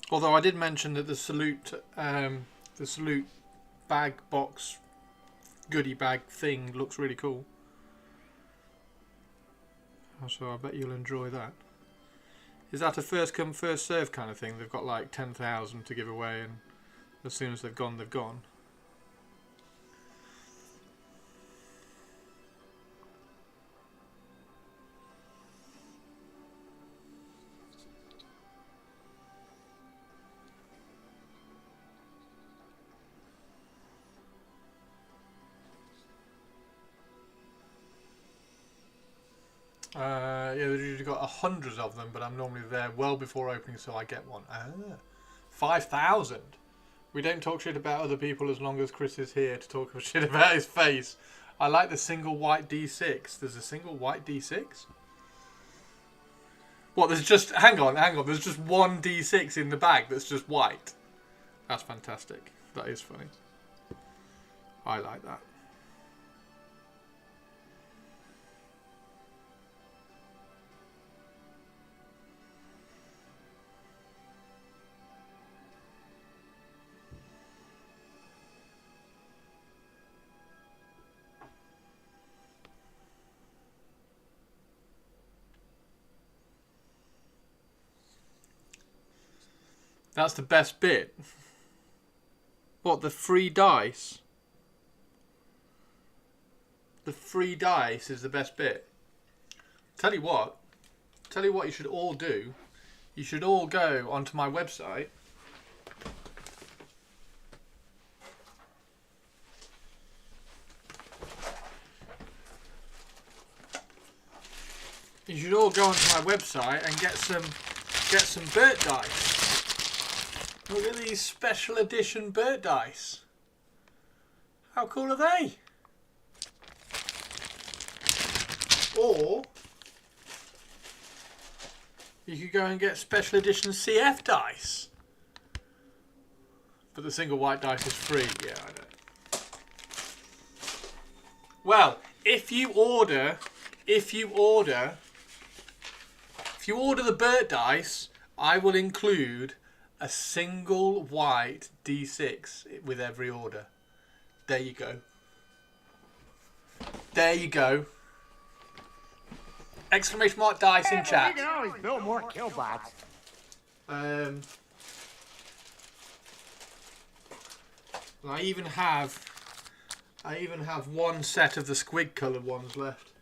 Although I did mention that the salute bag box goodie bag thing looks really cool. So I bet you'll enjoy that. Is that a first come first serve kind of thing? They've got like 10,000 to give away, and as soon as they've gone, they've gone. Yeah, they've usually got hundreds of them, but I'm normally there well before opening, so I get one. 5,000. We don't talk shit about other people as long as Chris is here to talk shit about his face. I like the single white D6. There's a single white D6? What, there's just... Hang on. There's just one D6 in the bag that's just white. That's fantastic. That is funny. I like that. That's the best bit. What, the free dice? The free dice is the best bit. Tell you what you should all do. You should all go onto my website. You should all go onto my website and get some Bert dice. Look at these special edition Bert dice. How cool are they? Or you could go and get special edition CF dice. But the single white dice is free. Yeah, I know. Well, if you order the Bert dice, I will include a single white D6 with every order. There you go. There you go. Exclamation mark dice in chat. You can always build more killbots. I even have one set of the squig coloured ones left.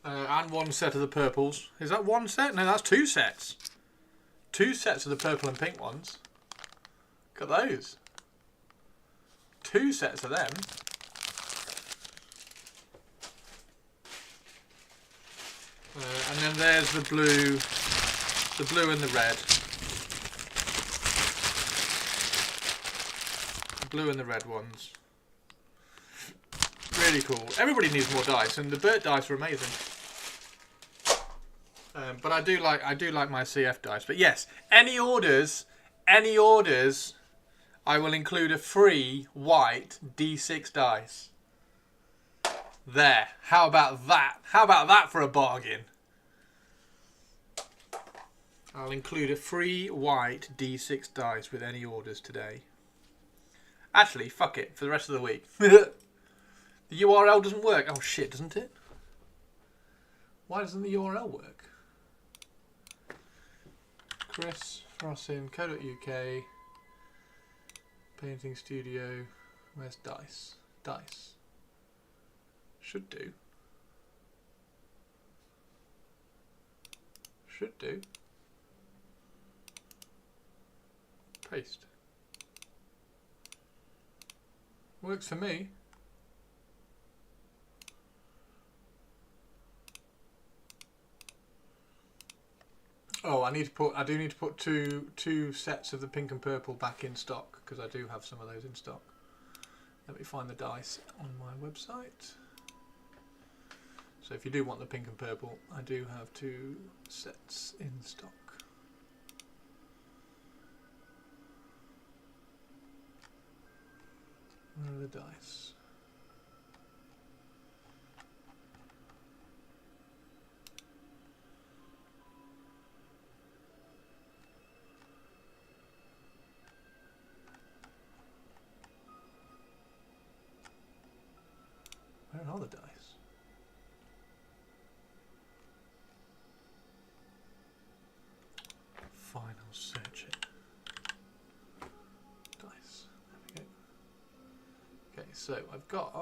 And one set of the purples. Is that one set? No, that's two sets. Two sets of the purple and pink ones. Look at those. Two sets of them. And then there's the blue and the red. The blue and the red ones. Really cool. Everybody needs more dice, and the Bert dice are amazing. But I do like my CF dice. But yes, any orders, I will include a free white D6 dice. There. How about that? How about that for a bargain? I'll include a free white D6 dice with any orders today. Actually, fuck it, for the rest of the week. The URL doesn't work. Oh shit, doesn't it? Why doesn't the URL work? ChrisFrossin.co.uk Painting Studio. Where's dice? Dice. Should do. Should do. Paste. Works for me. Oh, I do need to put two sets of the pink and purple back in stock, because I do have some of those in stock. Let me find the dice on my website. So if you do want the pink and purple, I do have 2 sets in stock. Where are the dice? Where are the dice? Fine, I'll search it. Dice. There we go. Okay, so I've got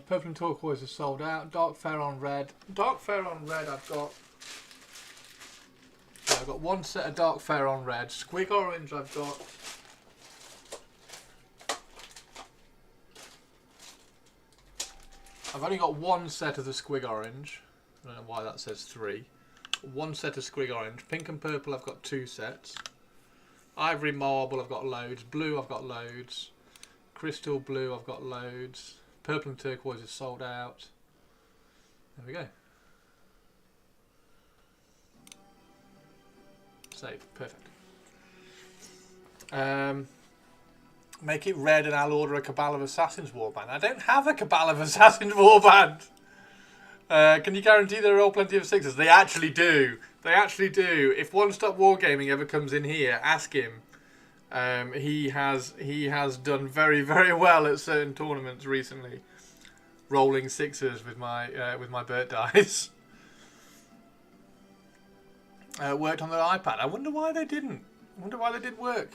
purple and turquoise are sold out. Dark fair on red. Dark fair on red I've got got one set of Dark Pharaoh red. Squig Orange I've got. I've only got one set of the Squig Orange. I don't know why that says 3. One set of Squig Orange. Pink and purple I've got 2 sets. Ivory Marble I've got loads. Blue I've got loads. Crystal Blue I've got loads. Purple and Turquoise is sold out. There we go. Save. Perfect. Make it red and I'll order a Cabal of Assassins warband. I don't have a Cabal of Assassins warband. Can you guarantee there are all plenty of 6s? They actually do. They actually do. If One Stop Wargaming ever comes in here, ask him. He has done very, very well at certain tournaments recently, rolling 6s with my Burt dice. Worked on their iPad. I wonder why they didn't. I wonder why they did work.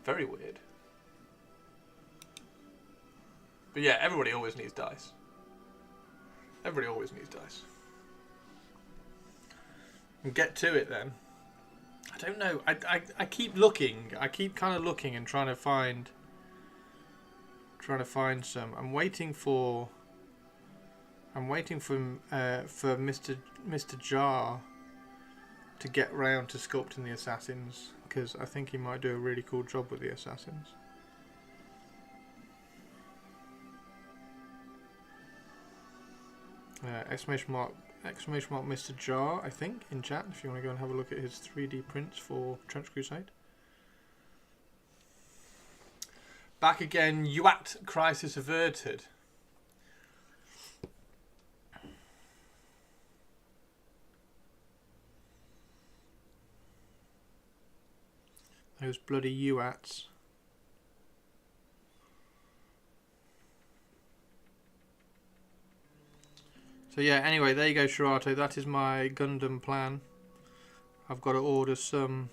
Very weird. But yeah, everybody always needs dice. Everybody always needs dice. And get to it then. I don't know. I keep looking. I keep kind of looking and trying to find some. I'm waiting for Mr. Jar to get round to sculpting the assassins, because I think he might do a really cool job with the assassins. Exclamation mark Mr. Jar, I think, in chat, if you want to go and have a look at his 3D prints for Trench Crusade. Back again, Yuat Crisis Averted. Those bloody Yuats. So yeah, anyway, there you go, Shirato. That is my Gundam plan. I've got to order some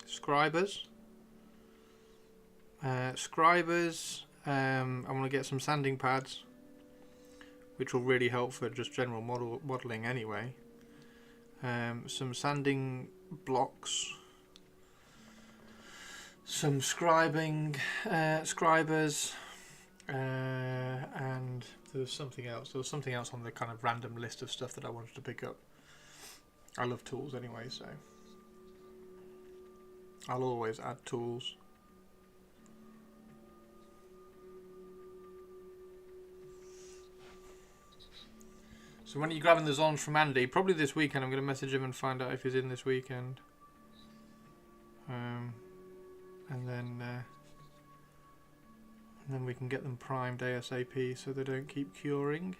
scribers. I want to get some sanding pads, which will really help for just general modelling anyway. Some sanding blocks. Some scribers, and there was something else. There was something else on the kind of random list of stuff that I wanted to pick up. I love tools anyway, so I'll always add tools. So when are you grabbing the Zons from Andy? Probably this weekend. I'm going to message him and find out if he's in this weekend. And then we can get them primed ASAP so they don't keep curing.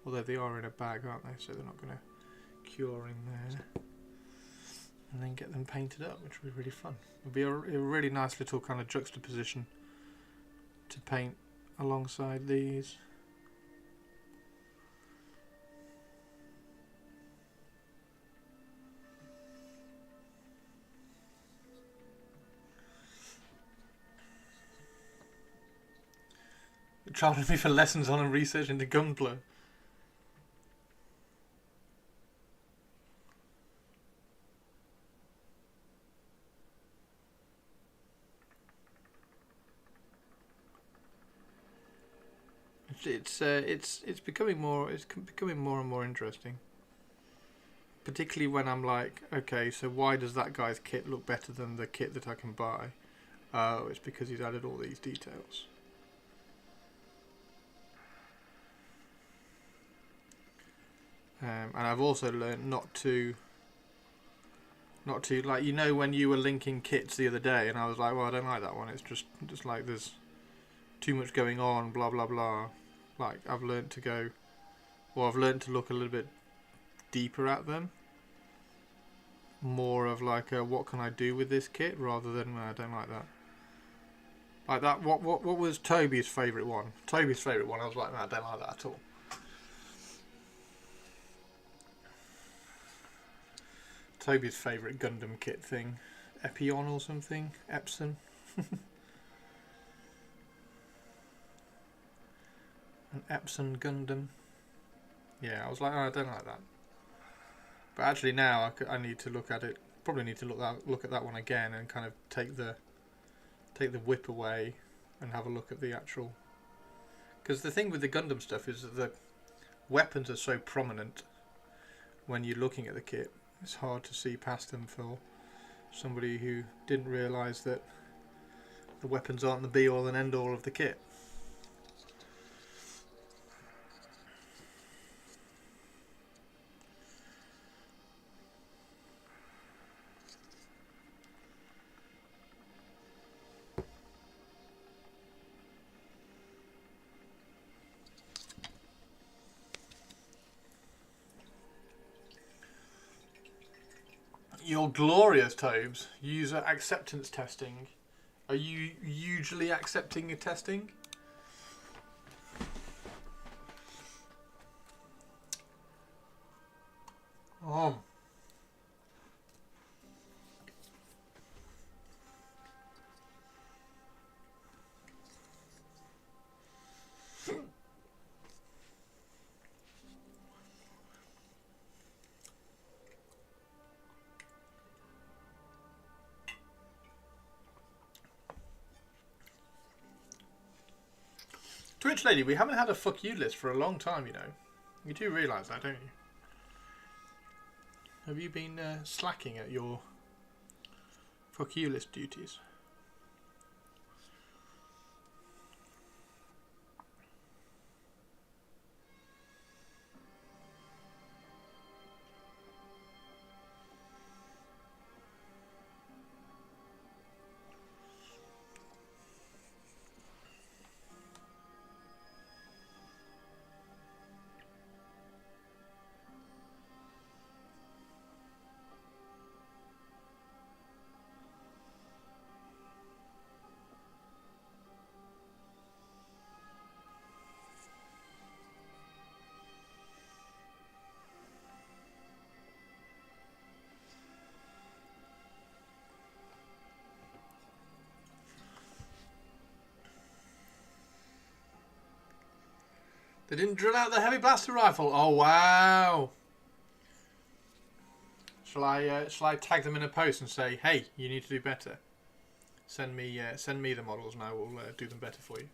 Although they are in a bag, aren't they? So they're not going to cure in there. And then get them painted up, which will be really fun. It'll be a really nice little kind of juxtaposition to paint alongside these. Charging me for lessons on and research into Gunpla. It's becoming more and more interesting. Particularly when I'm like, okay, so why does that guy's kit look better than the kit that I can buy? Oh, it's because he's added all these details. And I've also learned not to like, you know, when you were linking kits the other day and I was like, well, I don't like that one, it's just like there's too much going on, blah blah blah. Like, I've learned to look a little bit deeper at them, more of like what can I do with this kit, rather than I don't like that. Like that, what was Toby's favourite one? Toby's favourite one, I was like, no, I don't like that at all. Toby's favourite Gundam kit thing. Epion or something? Epson? An Epson Gundam. Yeah, I was like, oh, I don't like that. But actually now I need to look at it. Probably need to look at that one again and kind of take the whip away and have a look at the actual. Because the thing with the Gundam stuff is that the weapons are so prominent when you're looking at the kit. It's hard to see past them for somebody who didn't realise that the weapons aren't the be all and end all of the kit. Your glorious Tobes, user acceptance testing. Are you usually accepting your testing? Twitch lady, we haven't had a fuck you list for a long time, you know. You do realise that, don't you? Have you been slacking at your fuck you list duties? They didn't drill out the heavy blaster rifle. Oh wow! Shall I tag them in a post and say, hey, you need to do better? Send me the models and I will do them better for you.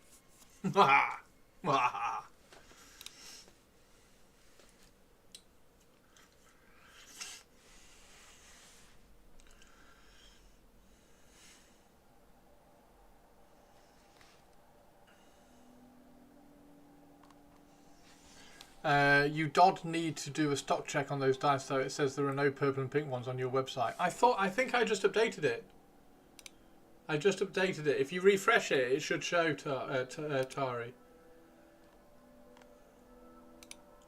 You did need to do a stock check on those dice, though. It says there are no purple and pink ones on your website. I think I just updated it. I just updated it. If you refresh it, it should show Tari.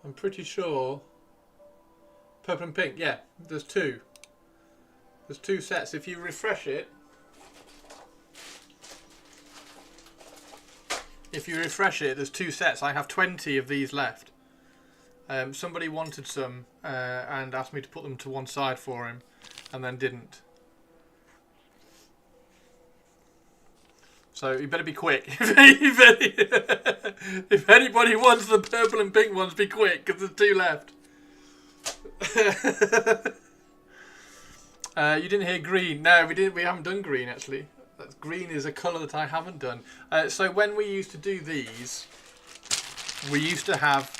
I'm pretty sure. Purple and pink, yeah. There's two. There's two sets. If you refresh it, there's two sets. I have 20 of these left. Somebody wanted some and asked me to put them to one side for him, and then didn't. So you better be quick. If anybody wants the purple and pink ones, be quick, because there's two left. You didn't hear green? No, we didn't. We haven't done green actually. Green is a colour that I haven't done. So when we used to do these, we used to have.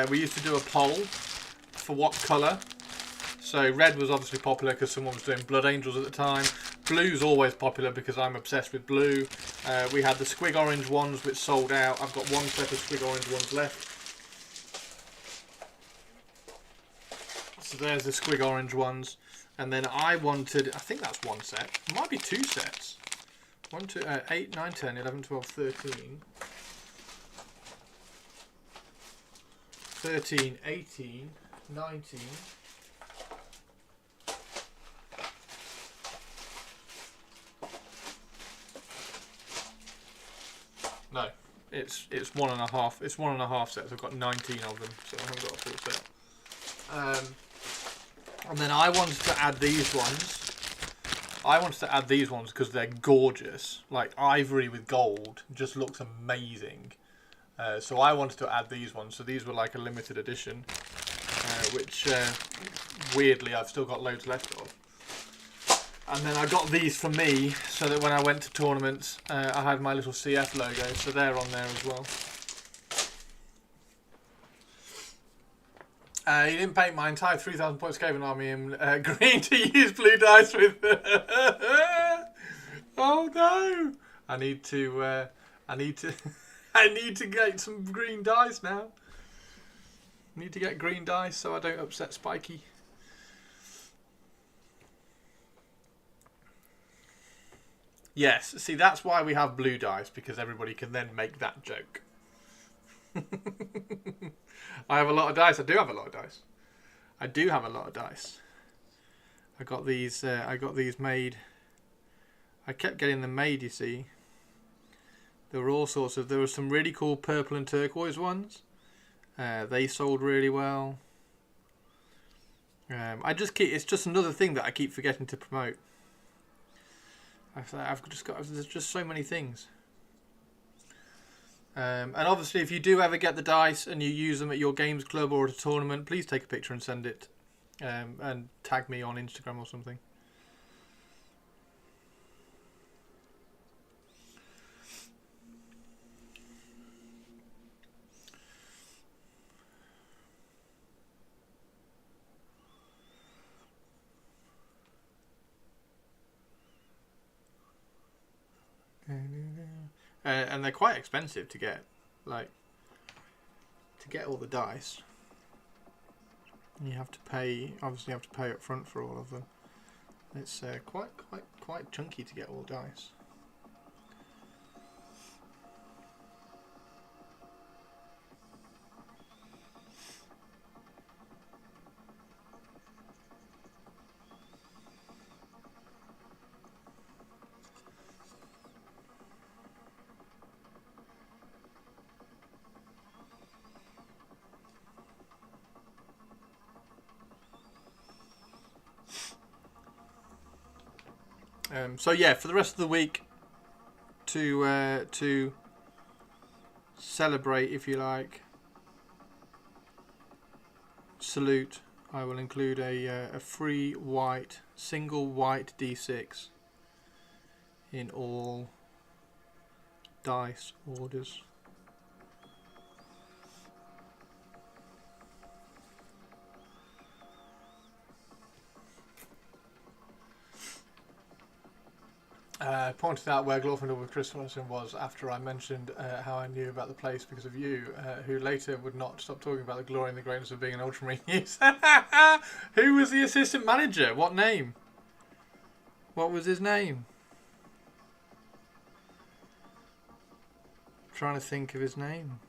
We used to do a poll for what colour. So red was obviously popular because someone was doing Blood Angels at the time. Blue's always popular because I'm obsessed with blue. We had the squig orange ones which sold out. I've got one set of squig orange ones left. So there's the squig orange ones. And then I wanted, I think that's one set. It might be two sets. 1, 2, 8, 9, 10, 11, 12, 13. 13, 18, 19. No, it's 1.5. It's 1.5 sets. I've got 19 of them, so I haven't got a full set. And then I wanted to add these ones. I wanted to add these ones because they're gorgeous. Like ivory with gold, just looks amazing. So I wanted to add these ones. So these were like a limited edition. which weirdly I've still got loads left of. And then I got these for me, so that when I went to tournaments, I had my little CF logo, so they're on there as well. He didn't paint my entire 3,000 point Skaven army in green to use blue dice with. Oh no! I need to I need to get some green dice now. Need to get green dice so I don't upset Spiky. Yes, see, that's why we have blue dice, because everybody can then make that joke. I have a lot of dice. I do have a lot of dice. I do have a lot of dice. I got these made. I kept getting them made, you see. There were all sorts of... There were some really cool purple and turquoise ones. They sold really well. It's just another thing that I keep forgetting to promote. There's just so many things. And obviously, if you do ever get the dice and you use them at your games club or at a tournament, please take a picture and send it. And tag me on Instagram or something. And they're quite expensive to get, like, to get all the dice. You have to pay, obviously you have to pay up front for all of them. It's quite chunky to get all the dice. So yeah, for the rest of the week, to celebrate, if you like, salute, I will include a free white, single white D6 in all dice orders. Pointed out where Glorfindel with Chris Wilson was after I mentioned how I knew about the place because of you, who later would not stop talking about the glory and the greatness of being an Ultramarine user. Who was the assistant manager? What name? What was his name? I'm trying to think of his name.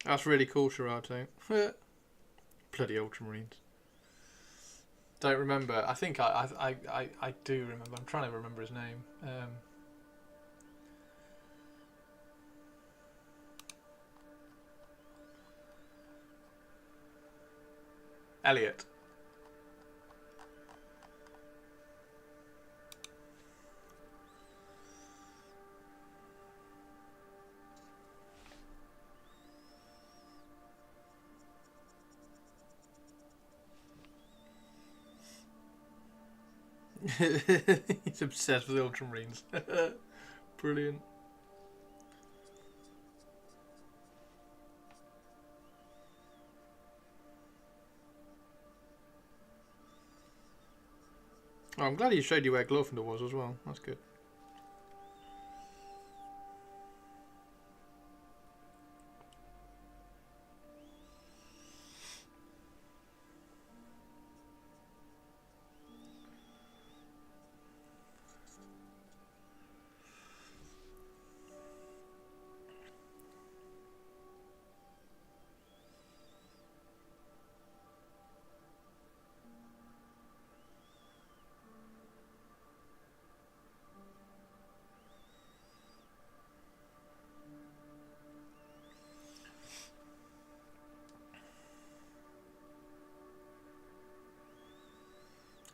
That's really cool, Shirato. Bloody Ultramarines. Don't remember. I think I do remember. I'm trying to remember his name. Elliot. He's obsessed with Ultramarines. Brilliant. Oh, I'm glad he showed you where Glorfindel was as well. That's good.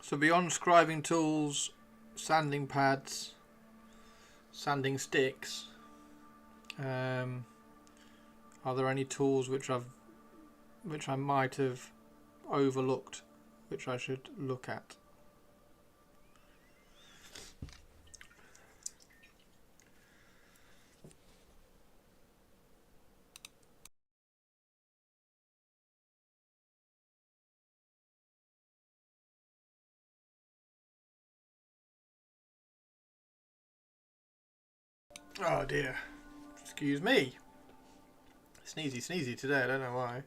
So beyond scribing tools, sanding pads, sanding sticks. Are there any tools which I might have overlooked, which I should look at? Oh dear. Excuse me. Sneezy sneezy today, I don't know why.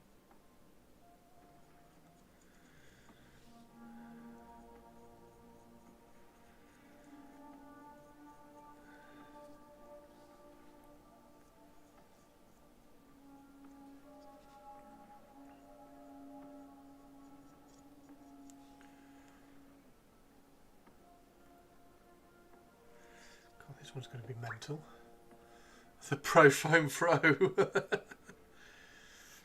God, this one's going to be mental. The Pro Foam Fro.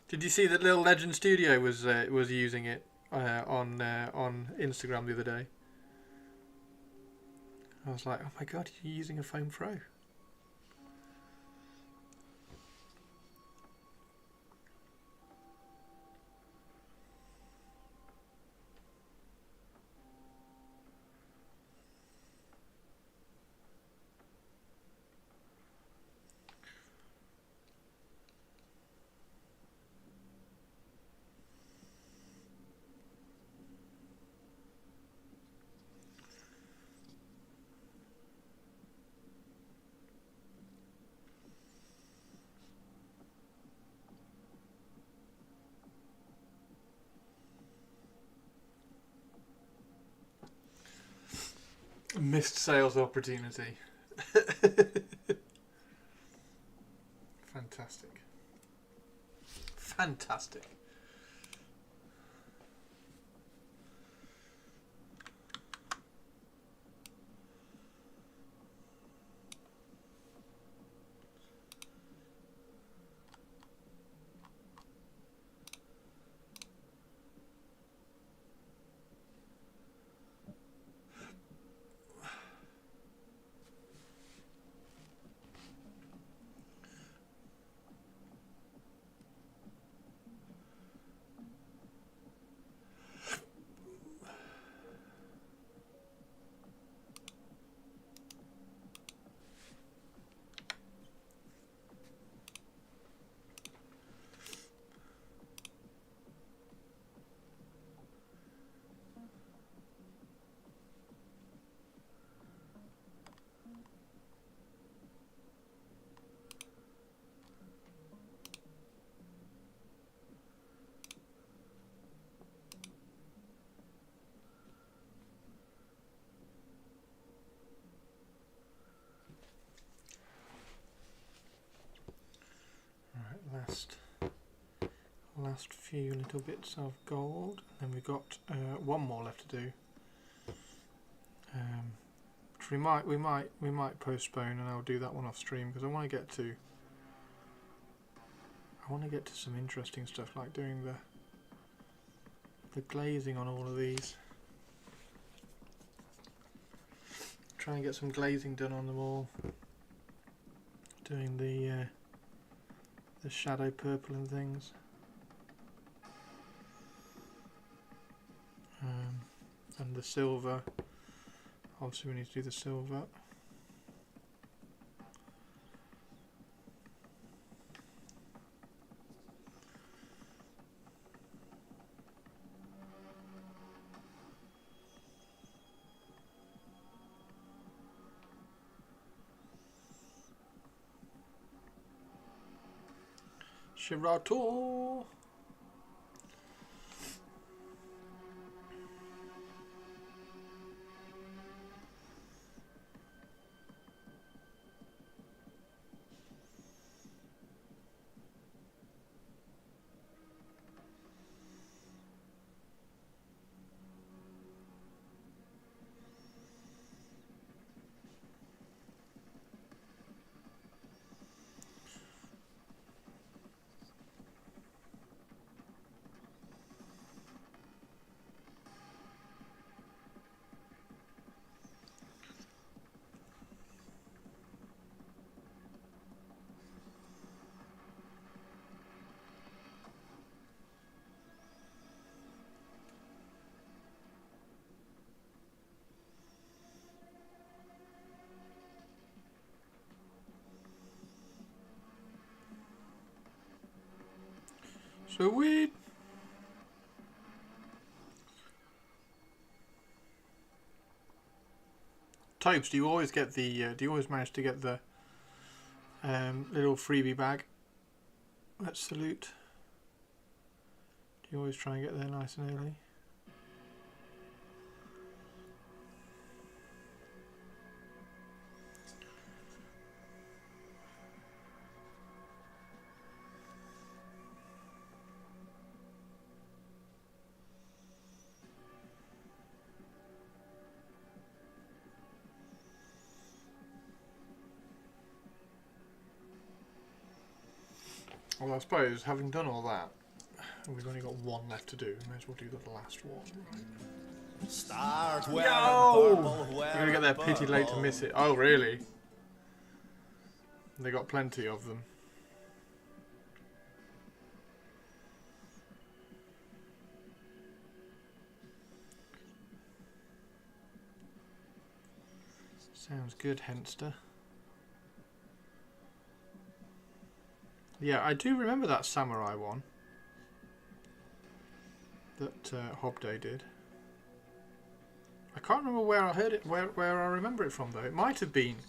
Did you see that Little Legend Studio was using it on Instagram the other day? I was like, oh my god, you're using a Foam Fro. Missed sales opportunity. Fantastic. Fantastic. Last few little bits of gold, and then we've got one more left to do, which we might postpone, and I'll do that one off stream because I want to get to some interesting stuff, like doing the glazing on all of these. Try and get some glazing done on them all. Doing the shadow purple and things. And the silver, obviously we need to do the silver. Shirato. Sweet. Tobes, do you always get the? Do you always manage to get the little freebie bag at Salute? Do you always try and get there nice and early? Well, I suppose, having done all that, we've only got one left to do. We may as well do the last one. Right. Start No! purple, You're gonna get there pretty late to miss it. Oh, really? They got plenty of them. Sounds good, Henster. Yeah, I do remember that samurai one that Hobday did. I can't remember where I heard it, where I remember it from though. It might have been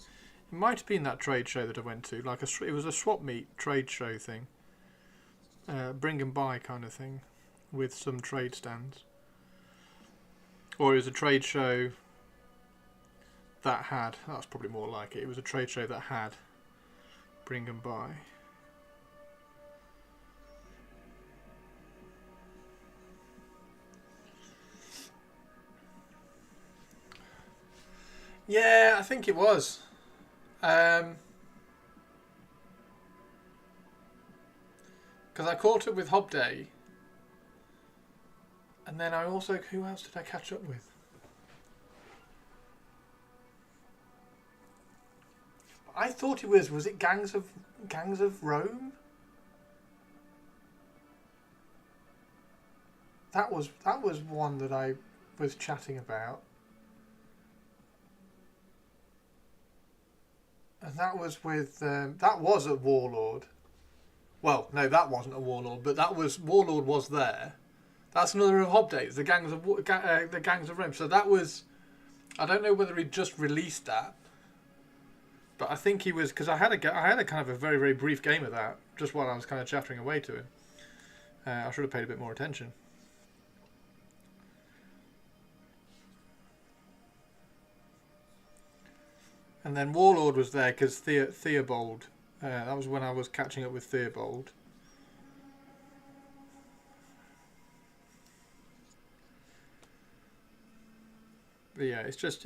that trade show that I went to. Like it was a swap meet trade show thing, bring and buy kind of thing, with some trade stands. Or it was a trade show that had. That's probably more like it. It was a trade show that had bring and buy. Yeah, I think it was. Because I caught up with Hobday. And then I also... Who else did I catch up with? I thought it was... Was it Gangs of Rome? That was one that I was chatting about. And that was with, that was at Warlord. Well, no, that wasn't a Warlord, but that was, Warlord was there. That's another of Hobdays, the Gangs of Rome. So that was, I don't know whether he just released that, but I think he was, because I had a kind of a very, very brief game of that, just while I was kind of chattering away to him. I should have paid a bit more attention. And then Warlord was there because Theobald. That was when I was catching up with Theobald. But yeah, it's just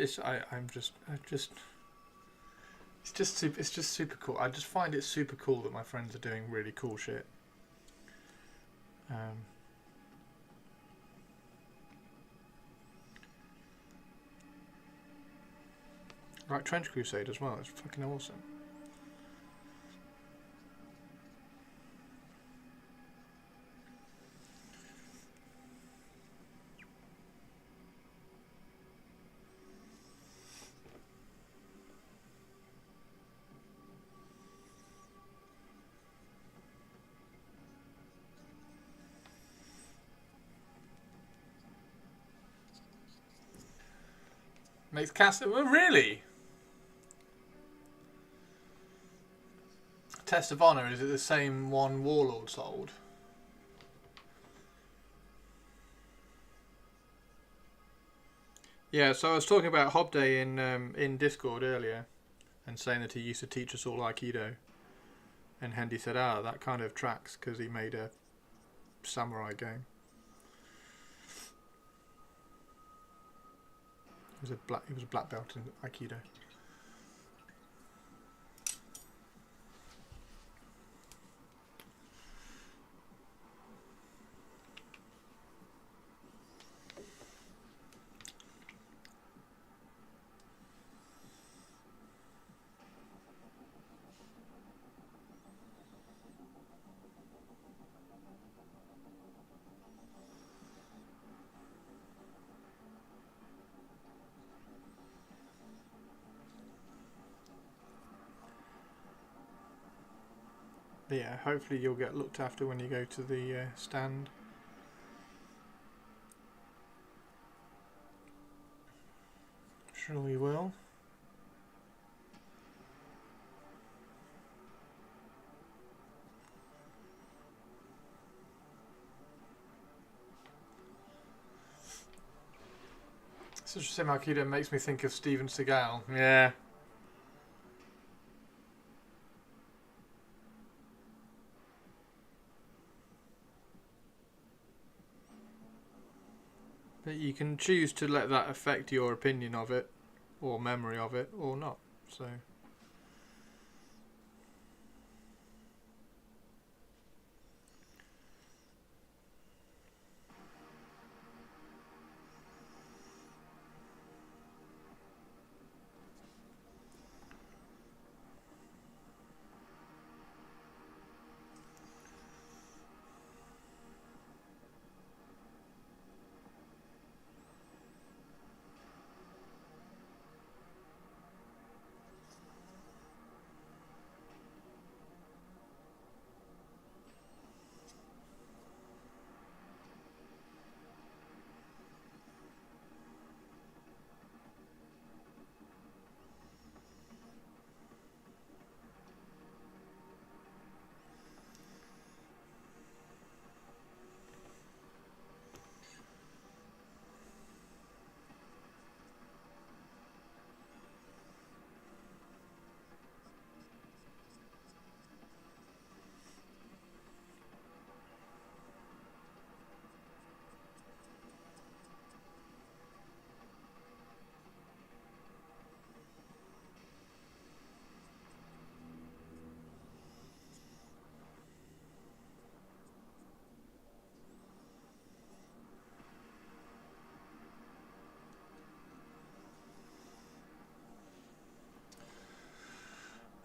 super cool. I just find it super cool that my friends are doing really cool shit. Like Trench Crusade as well, it's fucking awesome. Makes Castle... Oh, really? Test of Honor, is it the same one Warlord sold? Yeah, so I was talking about Hobday in Discord earlier, and saying that he used to teach us all Aikido, and Hendy said, "Ah, that kind of tracks because he made a samurai game." He was a black belt in Aikido. But yeah, hopefully you'll get looked after when you go to the stand. Sure you will. Such a sim Aikido makes me think of Steven Seagal. Yeah. But you can choose to let that affect your opinion of it, or memory of it, or not. So.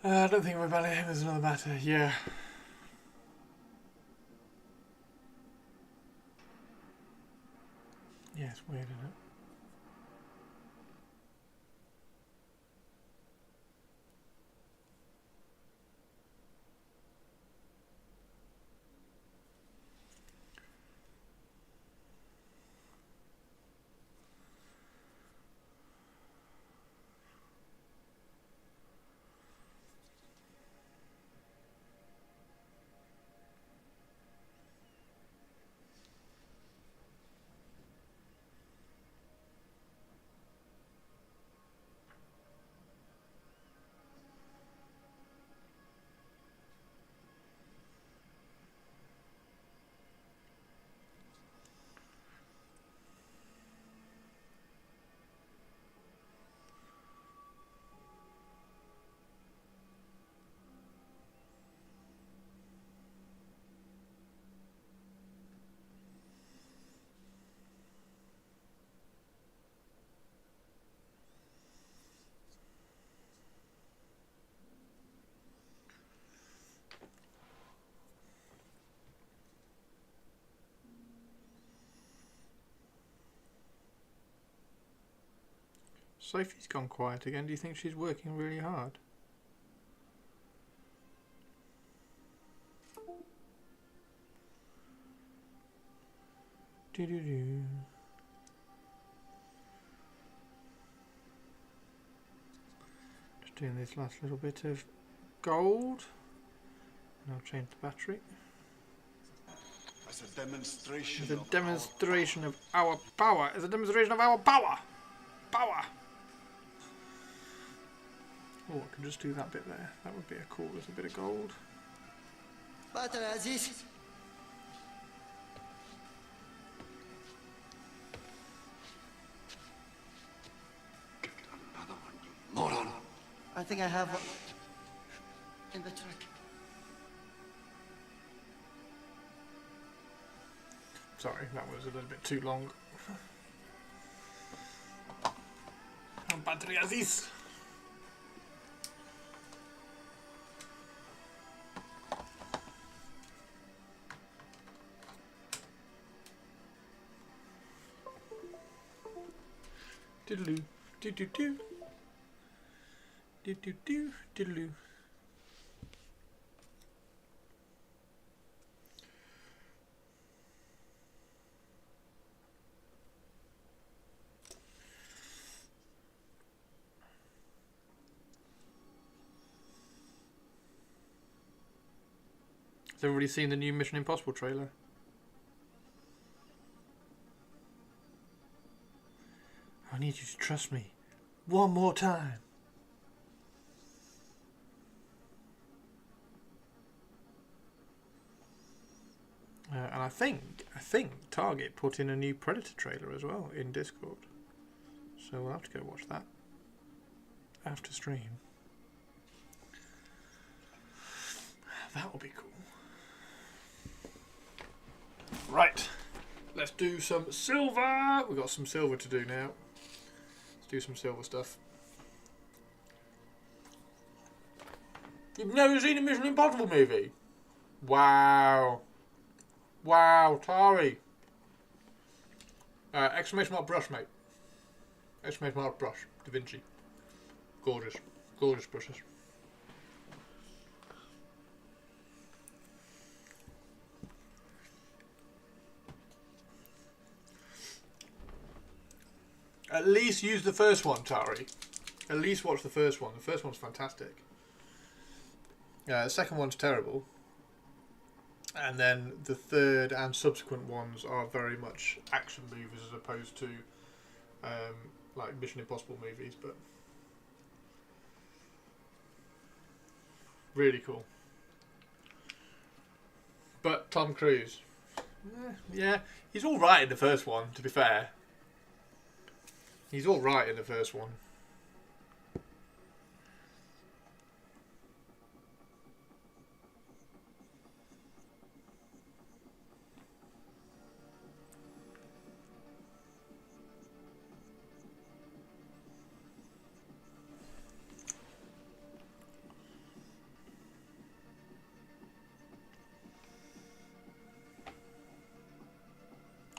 I don't think about him as another matter. Yeah. Yeah, it's weird, isn't it? Sophie's gone quiet again. Do you think she's working really hard? Do-do-do. Just doing this last little bit of gold. And I'll change the battery. As a demonstration. As a demonstration of our power. As a demonstration of our power. Power. Oh, I can just do that bit there. That would be a cool little bit of gold. Battery Aziz. Another one, you moron. I think I have one in the truck. Sorry, that was a little bit too long. Battery Aziz. Diddle-oo, do-do-do. Do-do-do, diddle-oo. Has everybody seen the new Mission Impossible trailer? I need you to trust me one more time. And I think Target put in a new Predator trailer as well in Discord. So we'll have to go watch that after stream. That will be cool. Right. Let's do some silver. We've got some silver to do now. Let's do some silver stuff. You've never seen a Mission Impossible movie? Wow. Wow, Tari. Exclamation mark brush, mate. Exclamation mark brush. Da Vinci. Gorgeous. Gorgeous brushes. At least use the first one, Tari. At least watch the first one. The first one's fantastic. The second one's terrible. And then the third and subsequent ones are very much action movies as opposed to like Mission Impossible movies, but really cool. But Tom Cruise, yeah, he's all right in the first one. To be fair, he's all right in the first one.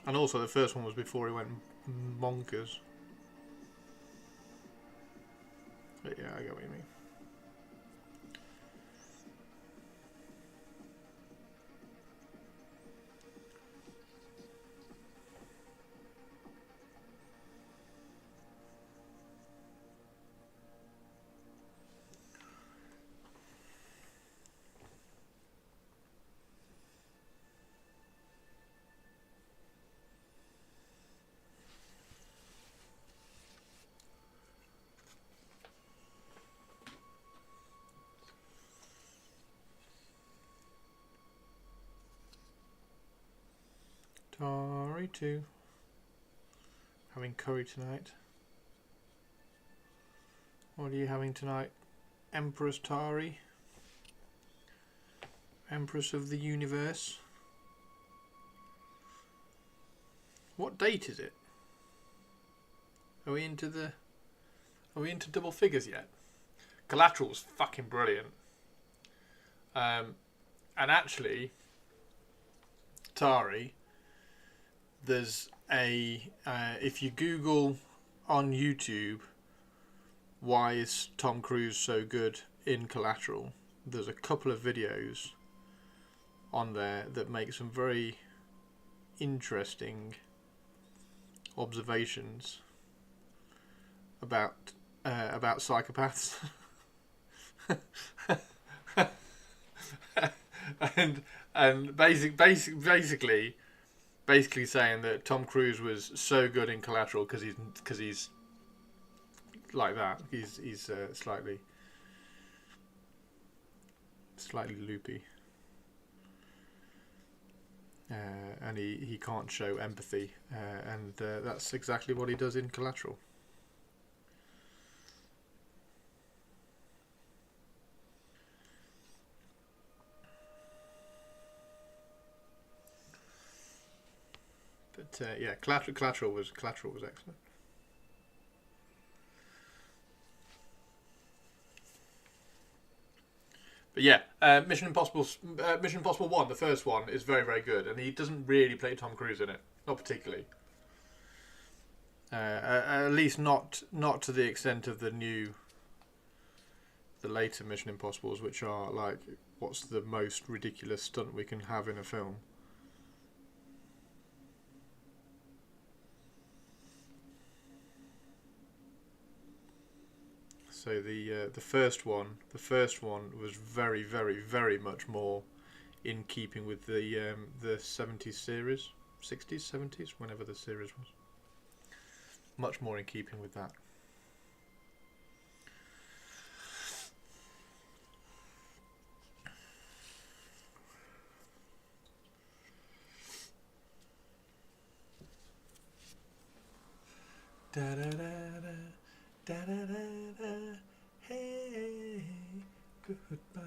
And also the first one was before he went bonkers. But yeah, I get what you mean. Tari 2. Having curry tonight. What are you having tonight? Empress Tari? Empress of the Universe? What date is it? Are we into double figures yet? Collateral's fucking brilliant. And actually, Tari, there's a if you Google on YouTube why is Tom Cruise so good in Collateral, there's a couple of videos on there that make some very interesting observations about psychopaths. and basically saying that Tom Cruise was so good in Collateral because he's like that. He's slightly loopy, and he can't show empathy, and that's exactly what he does in Collateral. But yeah, Collateral was excellent. But yeah, Mission Impossible 1, the first one, is very, very good, and he doesn't really play Tom Cruise in it, not particularly. At least not to the extent of the later Mission Impossibles, which are like, what's the most ridiculous stunt we can have in a film? So the first one was very, very, very much more in keeping with the 70s series, 60s, 70s, whenever the series was. Much more in keeping with that. Da da da da da da da da. Hey, goodbye.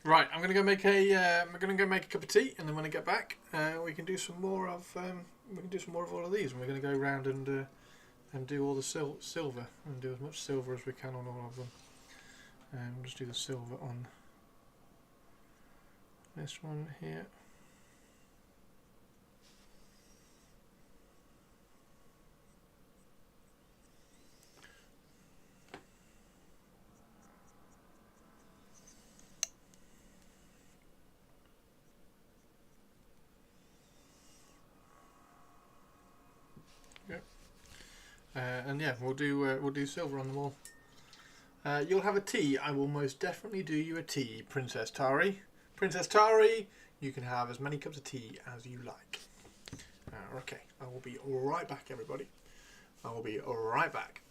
Right, I'm gonna go make a cup of tea, and then when I get back, we can do some more of all of these, and we're gonna go around and do all the silver and do as much silver as we can on all of them. We'll just do the silver on this one here. And yeah, we'll do silver on them all. You'll have a tea. I will most definitely do you a tea, Princess Tari. Princess Tari, you can have as many cups of tea as you like. Okay, I will be right back, everybody. I will be right back.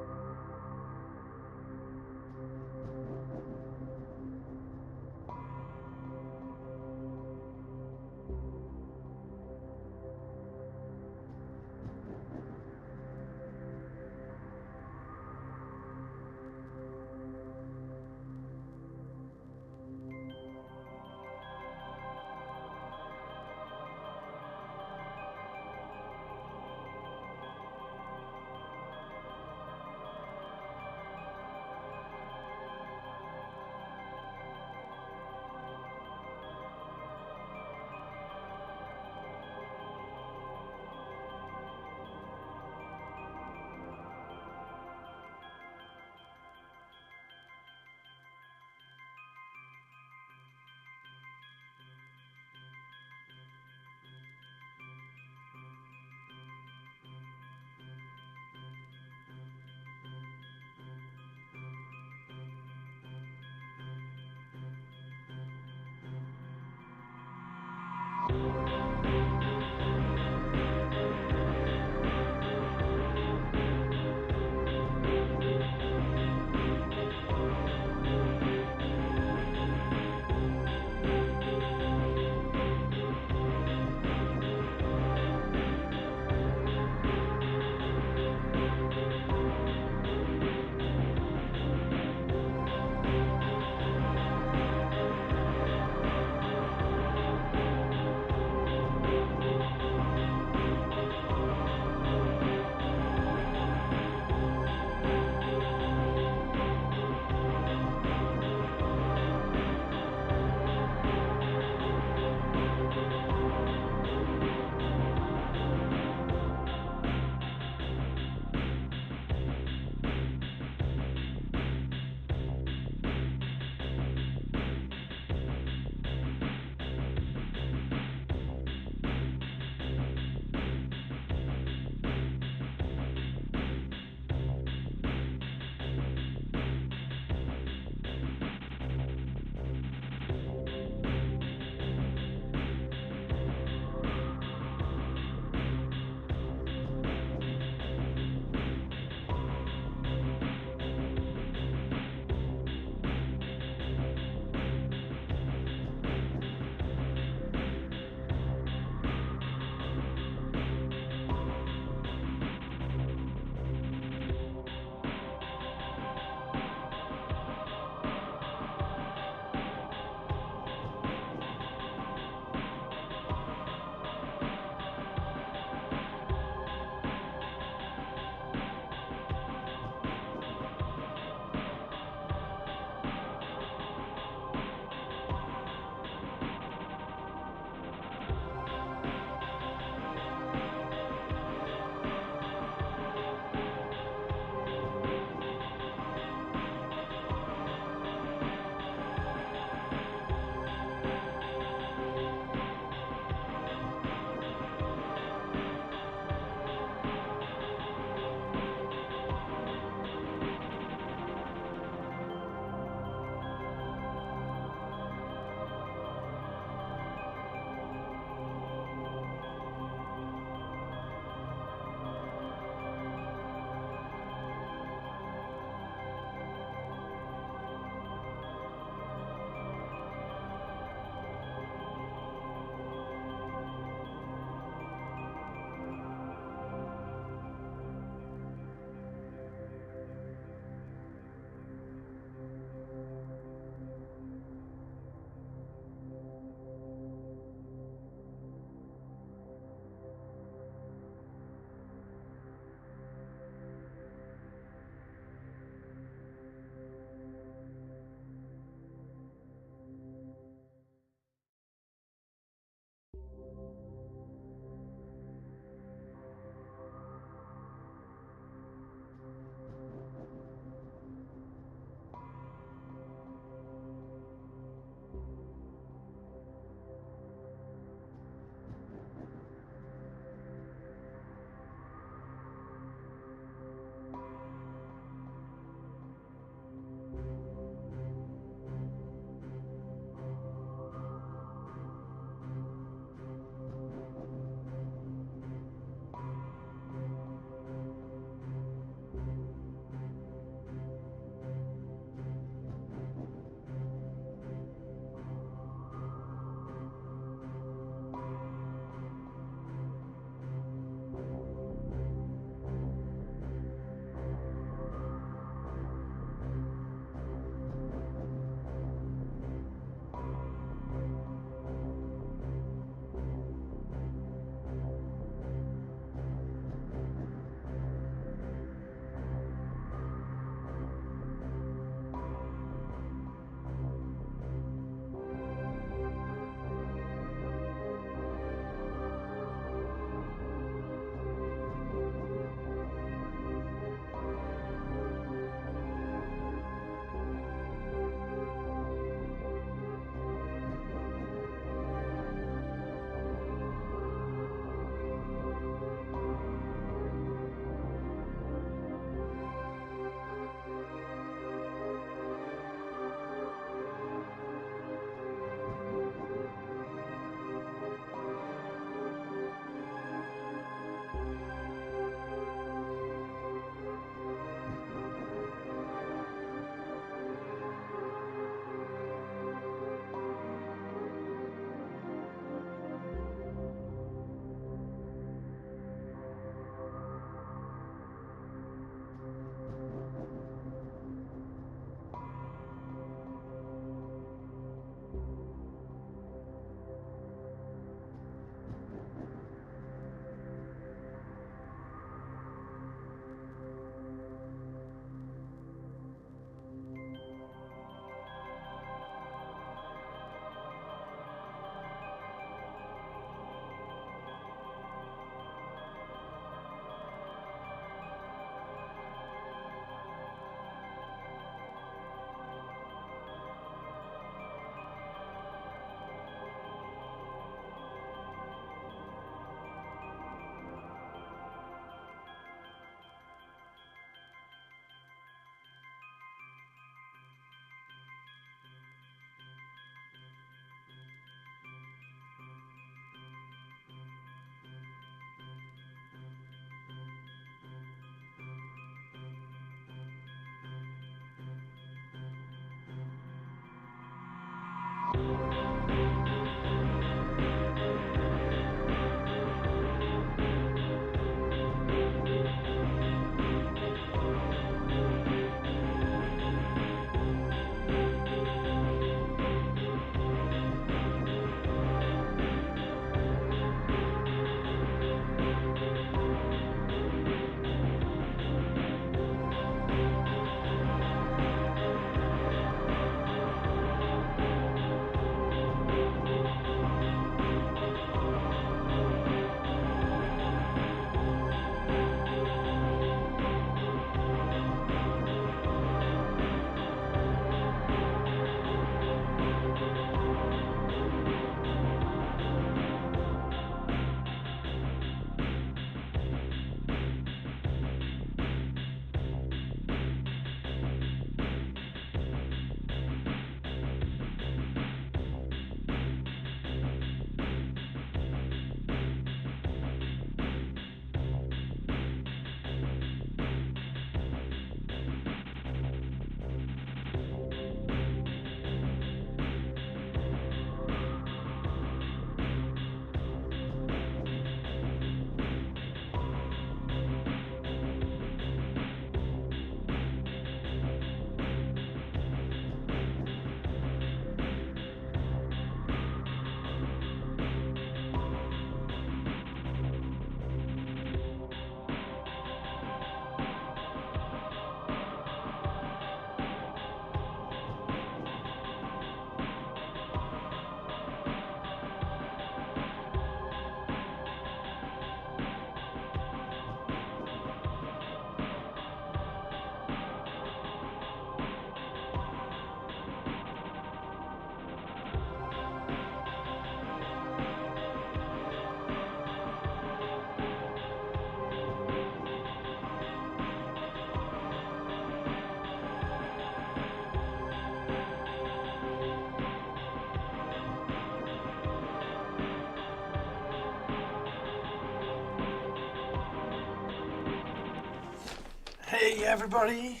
Hey everybody,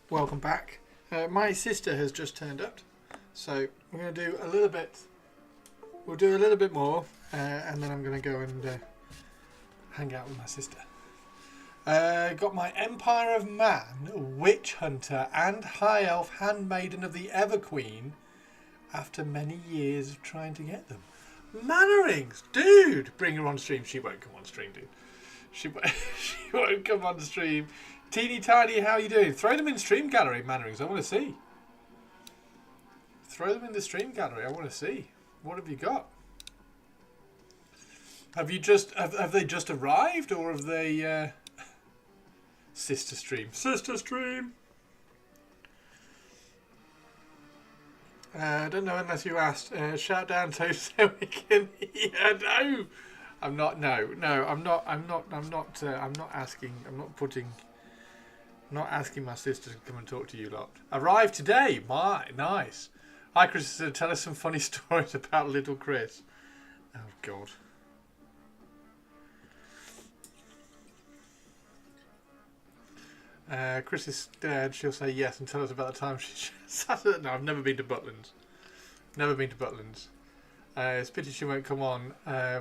welcome back. My sister has just turned up, so we're going to do a little bit. We'll do a little bit more, and then I'm going to go and hang out with my sister. Got my Empire of Man, Witch Hunter, and High Elf Handmaiden of the Everqueen. After many years of trying to get them, Mannerings, dude, bring her on stream. She won't come on stream, dude. She won't come on stream. Teeny Tiny, how you doing? Throw them in stream gallery, Mannerings. I want to see. Throw them in the stream gallery. I want to see. What have you got? Have you just have they just arrived, or have they sister stream? Sister stream. I don't know unless you asked. Shout down to so we can. Yeah, no, I'm not. No, I'm not. I'm not asking. I'm not putting. Not asking my sister to come and talk to you lot. Arrived today. My nice. Hi Chris, tell us some funny stories about little Chris. Oh God. Chris is dead. She'll say yes and tell us about the time she sat at. No, I've never been to Butlins. Never been to Butlins. It's a pity she won't come on.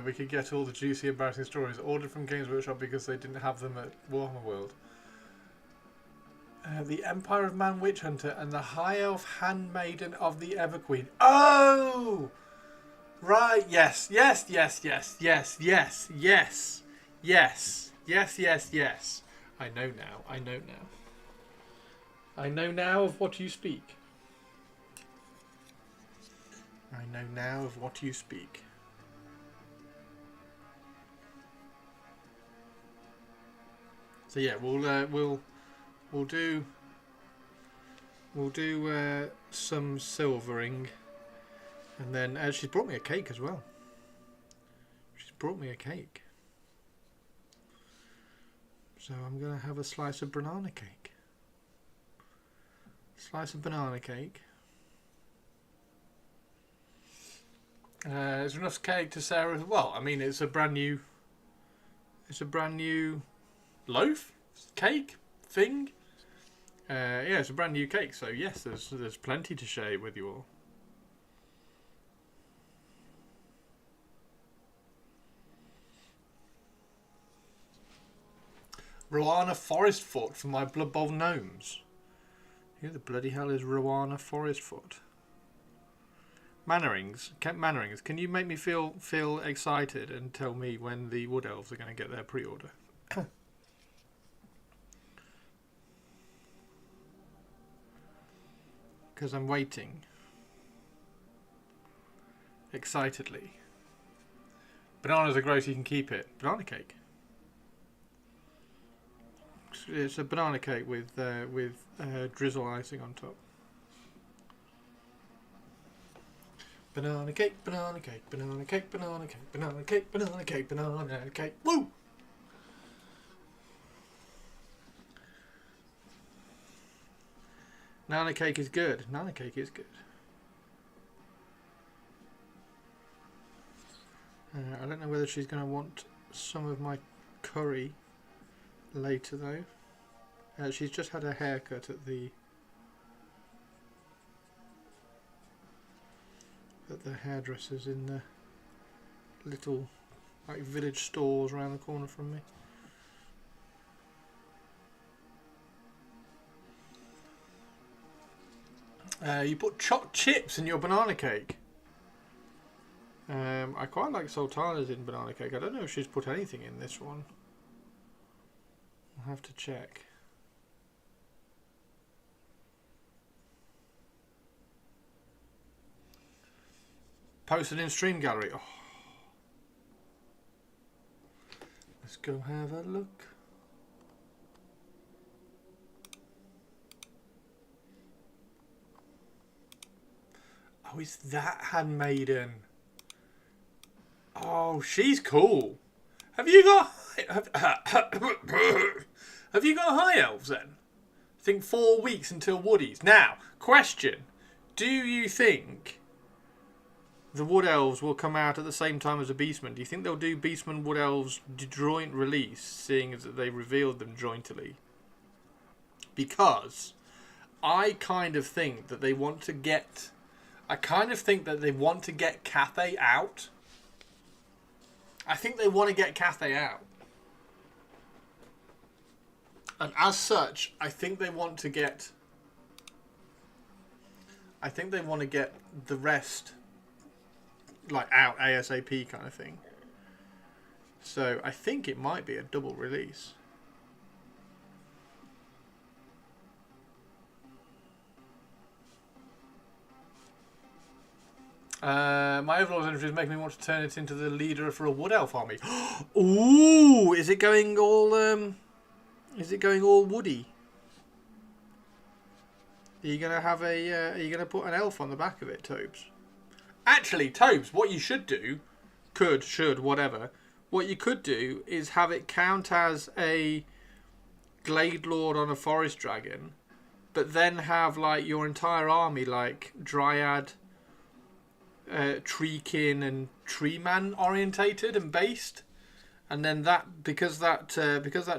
We could get all the juicy, embarrassing stories ordered from Games Workshop because they didn't have them at Warhammer World. The Empire of Man Witch Hunter and the High Elf Handmaiden of the Everqueen. Oh! Right, yes. I know now of what you speak. So yeah, we'll do some silvering, and then she's brought me a cake as well. So I'm going to have a slice of banana cake. There's enough cake to Sarah. Well, I mean, it's a brand new loaf, cake thing. Yeah, it's a brand new cake. So yes, there's plenty to share with you all. Rowana Forestfoot for my Blood Bowl gnomes. Who the bloody hell is Rowana Forestfoot? Mannerings, can you make me feel excited and tell me when the Wood Elves are going to get their pre-order? Because I'm waiting excitedly. Bananas are gross. You can keep it. Banana cake. It's a banana cake with drizzle icing on top. Banana cake, banana cake, banana cake, banana cake, banana cake, banana cake, banana cake. Woo! Nana cake is good. Nana cake is good. I don't know whether she's going to want some of my curry later though. She's just had a haircut at the hairdressers in the little like village stores around the corner from me. You put chopped chips in your banana cake. I quite like sultanas in banana cake. I don't know if she's put anything in this one. I'll have to check. Posted in stream gallery. Oh. Let's go have a look. Oh, is that Handmaiden? Oh, she's cool. Have you got have you got high elves then? I think 4 weeks until Woodies. Now, question: do you think the Wood Elves will come out at the same time as the Beastmen? Do you think they'll do Beastmen Wood Elves joint release, seeing as that they revealed them jointly? because I kind of think that they want to get... I kind of think that they want to get Cathay out. I think they want to get Cathay out. And as such, I think they want to get... I think they want to get the rest, like, out ASAP kind of thing. So I think it might be a double release. My Overlord's entry is making me want to turn it into the leader for a Wood Elf army. Ooh, is it going all woody? Are you gonna have a? Are you gonna put an elf on the back of it, Tobes? Actually, Tobes, what you should do, should, whatever. What you could do is have it count as a Glade Lord on a Forest Dragon, but then have like your entire army like Dryad, Treekin, and Treeman orientated and based, and then that because that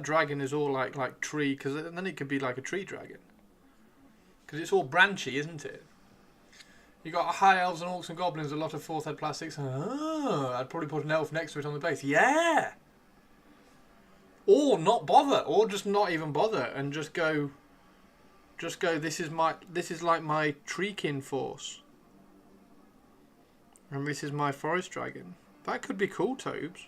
dragon is all like tree, because then it could be like a tree dragon. Because it's all branchy, isn't it? You got high elves and orcs and goblins, a lot of fourth ed plastics. Oh, I'd probably put an elf next to it on the base. Yeah. Or not bother, or just not even bother, and just go. This is like my Treekin force, and this is my forest dragon. That could be cool, Tobes.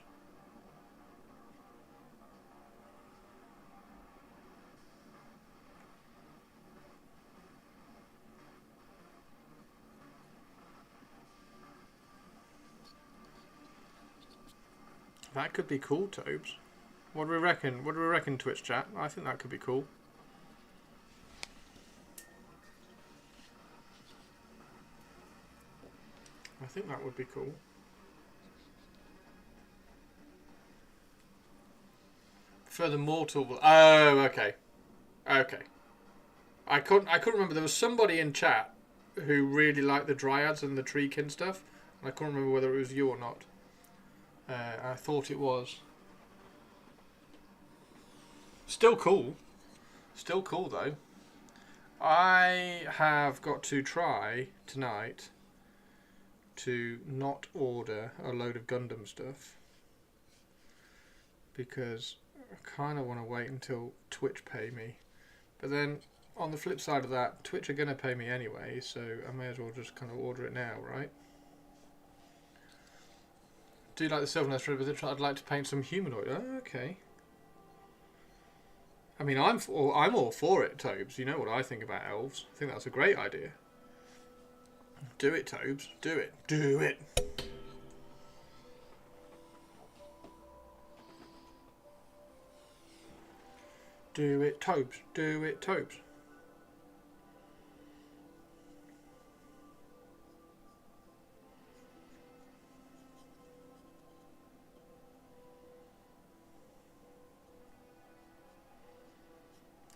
That could be cool, Tobes. What do we reckon? What do we reckon, Twitch chat? I think that could be cool. I think that would be cool. Further mortal. Oh, okay. Okay. I couldn't remember. There was somebody in chat who really liked the Dryads and the Treekin stuff, and I couldn't remember whether it was you or not. I thought it was. Still cool. Still cool, though. I have got to try tonight to not order a load of Gundam stuff, because I kind of want to wait until Twitch pay me. But then, on the flip side of that, Twitch are going to pay me anyway, so I may as well just kind of order it now, right? Do you like the Sylvaneth Red with it? I'd like to paint some humanoid. Oh, okay. I mean, I'm all for it, Tobes. You know what I think about elves. I think that's a great idea. Do it, Tobes. Do it. Do it. Do it, Tobes. Do it, Tobes.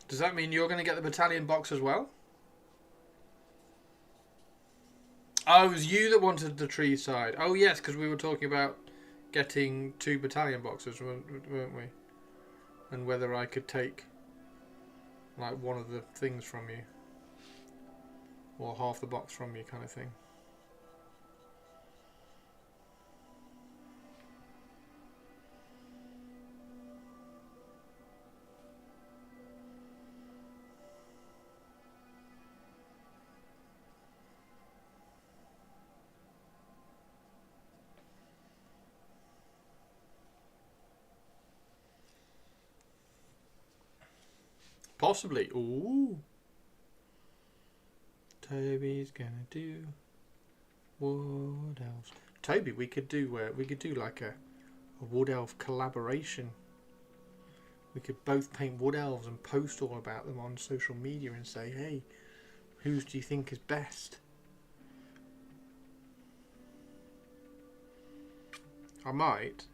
Does that mean you're going to get the battalion box as well? Oh, it was you that wanted the tree side. Oh, yes, because we were talking about getting 2 battalion boxes, weren't we? And whether I could take, like, one of the things from you. Or half the box from you, kind of thing. Possibly. Ooh. Toby's gonna do wood elves. Toby, we could do like a wood elf collaboration. We could both paint wood elves and post all about them on social media and say, hey, whose do you think is best? I might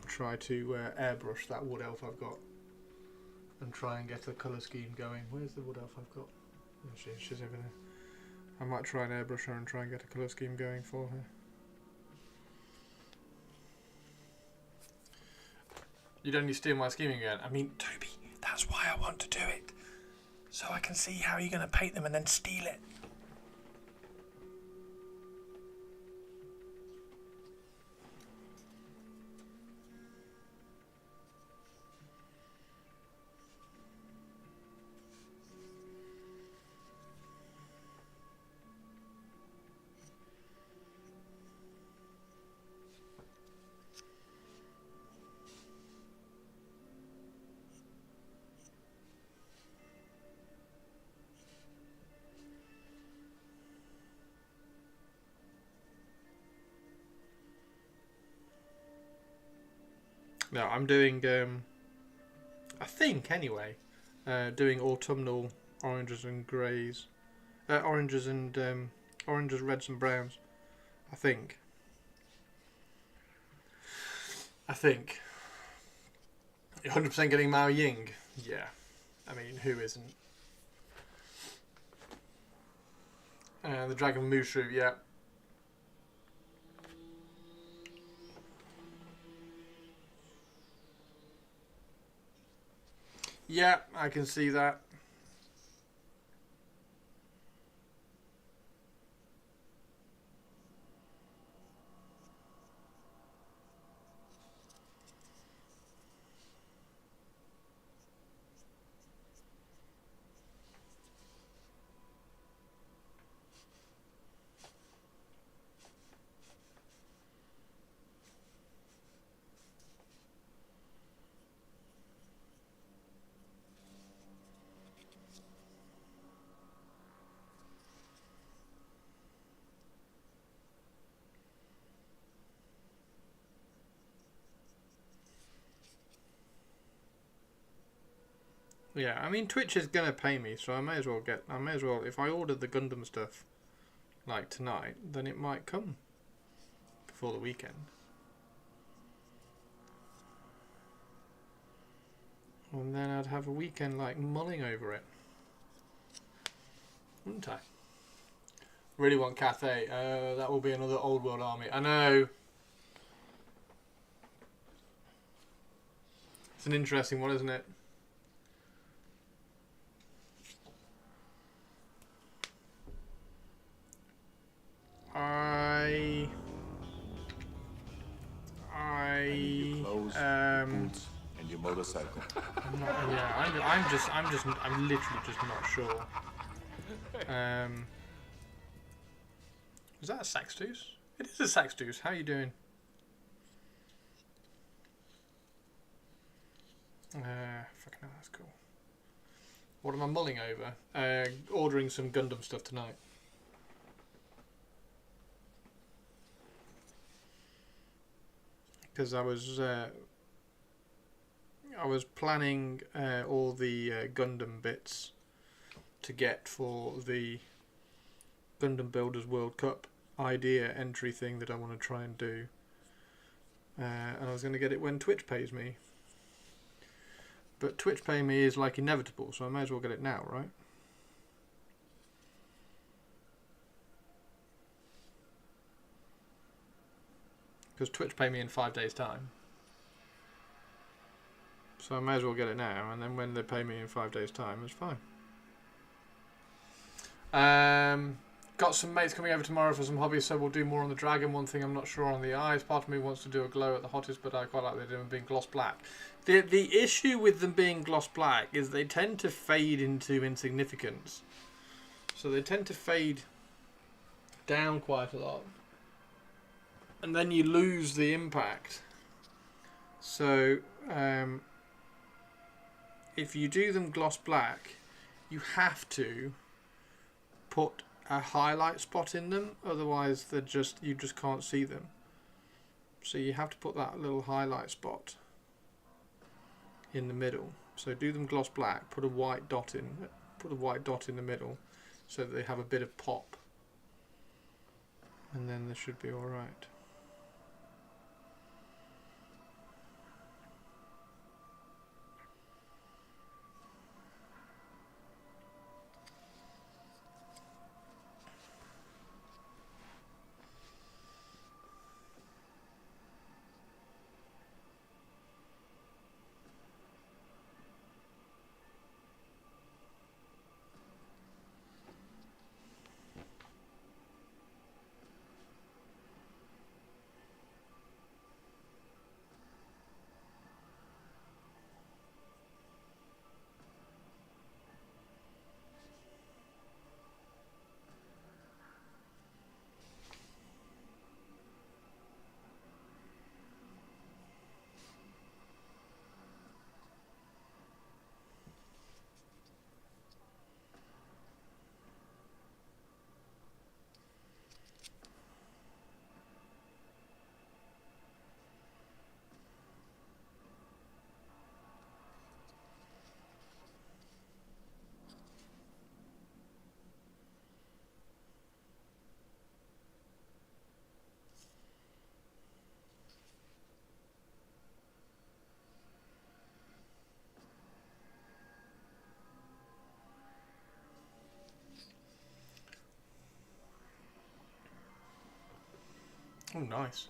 try to airbrush that wood elf I've got and try and get a colour scheme going. Where's the wood elf I've got? Oh, she's over there. I might try and airbrush her and try and get a colour scheme going for her. You don't need to steal my scheming again. I mean, Toby, that's why I want to do it. so I can see how you're going to paint them and then steal it. No, I'm doing, I think anyway, doing autumnal oranges and greys. Oranges, reds and browns. I think. 100% getting Mao Ying? Yeah. I mean, who isn't? The Dragon Mushu, yeah. Yeah, I can see that. Yeah, I mean Twitch is gonna pay me, so I may as well if I ordered the Gundam stuff like tonight, then it might come before the weekend. And then I'd have a weekend like mulling over it. Wouldn't I? Really want Cathay. That will be another old world army. I know. It's an interesting one, isn't it? Boots and your motorcycle. I'm literally just not sure. Is that a Saxtus? It is a Saxtus. How are you doing? Fucking hell, that's cool. What am I mulling over? Ordering some Gundam stuff tonight. Because I was planning all the Gundam bits to get for the Gundam Builders World Cup idea entry thing that I want to try and do, and I was going to get it when Twitch pays me, but Twitch pay me is like inevitable, so I may as well get it now, right? Because Twitch pay me in 5 days time. So I may as well get it now, and then when they pay me in 5 days time, it's fine. Got some mates coming over tomorrow for some hobbies, so we'll do more on the dragon. One thing I'm not sure on the eyes. Part of me wants to do a glow at the hottest, but I quite like them being gloss black. The issue with them being gloss black is they tend to fade into insignificance. So they tend to fade down quite a lot. And then you lose the impact. So if you do them gloss black, you have to put a highlight spot in them, otherwise you just can't see them. So you have to put that little highlight spot in the middle. So do them gloss black, put a white dot in the middle so that they have a bit of pop, and then they should be alright. Oh, nice.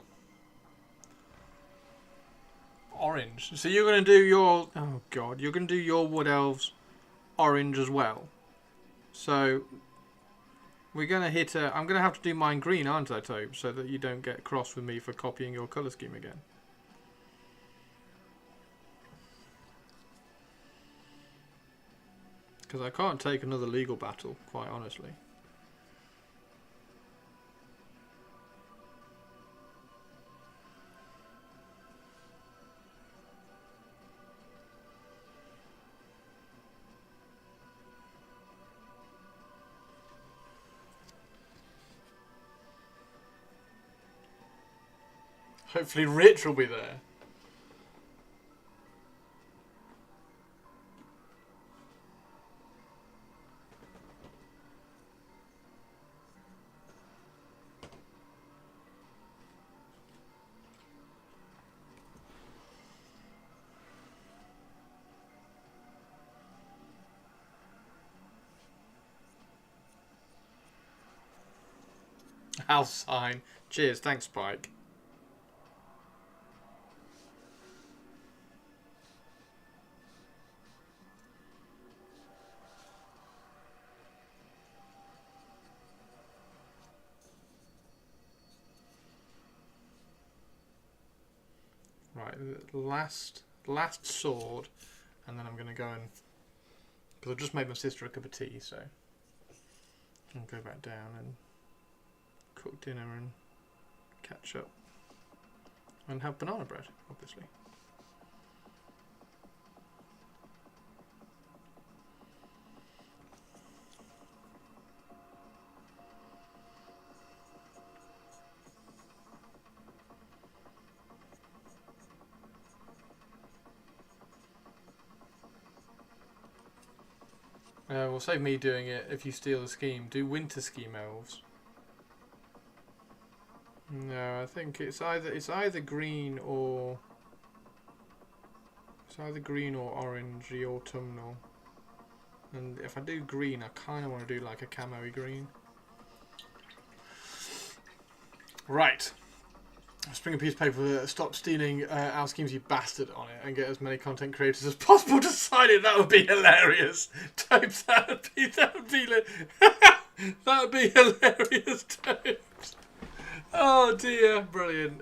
Orange. So you're going to do your... Oh, God. You're going to do your Wood Elves orange as well. So we're going to hit a... I'm going to have to do mine green, aren't I, Tobe? So that you don't get cross with me for copying your colour scheme again. Because I can't take another legal battle, quite honestly. Hopefully Rich will be there. I'll sign. Cheers, thanks, Spike. Right, last sword, and then I'm going to go and... Because I've just made my sister a cup of tea, so... I'll go back down and cook dinner and catch up. And have banana bread, obviously. Well, save me doing it if you steal the scheme. Do winter scheme elves. No, I think it's either green or orange, the autumnal. And if I do green, I kind of want to do like a camo-y green. Right. Let's bring a piece of paper. Stop stealing our schemes, you bastard, on it, and get as many content creators as possible to sign it. That would be hilarious. Topes, that would be that would be hilarious, Topes. Oh dear, brilliant.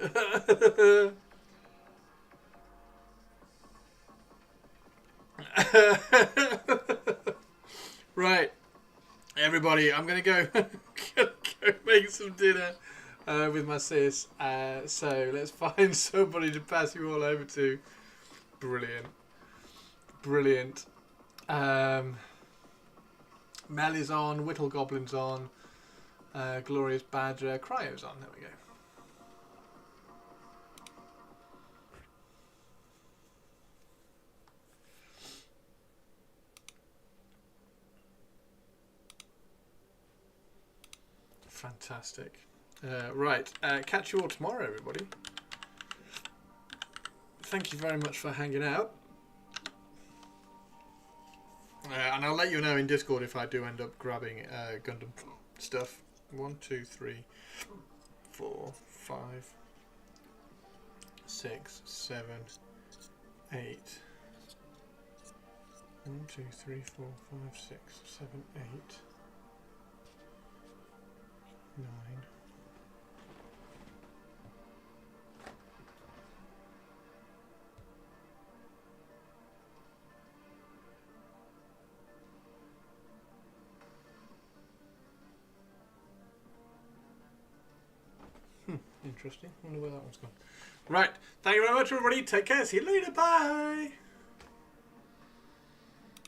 Right, everybody, I'm gonna go make some dinner. With my sis, so let's find somebody to pass you all over to. Brilliant, brilliant. Mel is on, Whittle Goblin's on, Glorious Badger, Cryo's on. There we go. Fantastic. Right, catch you all tomorrow, everybody. Thank you very much for hanging out. And I'll let you know in Discord if I do end up grabbing Gundam stuff. 1, 2, 3, 4, 5, 6, 7, 8. 1, 2, 3, 4, 5, 6, 7, 8, 9. Interesting. I wonder where that one's gone. Right. Thank you very much, everybody. Take care. See you later. Bye.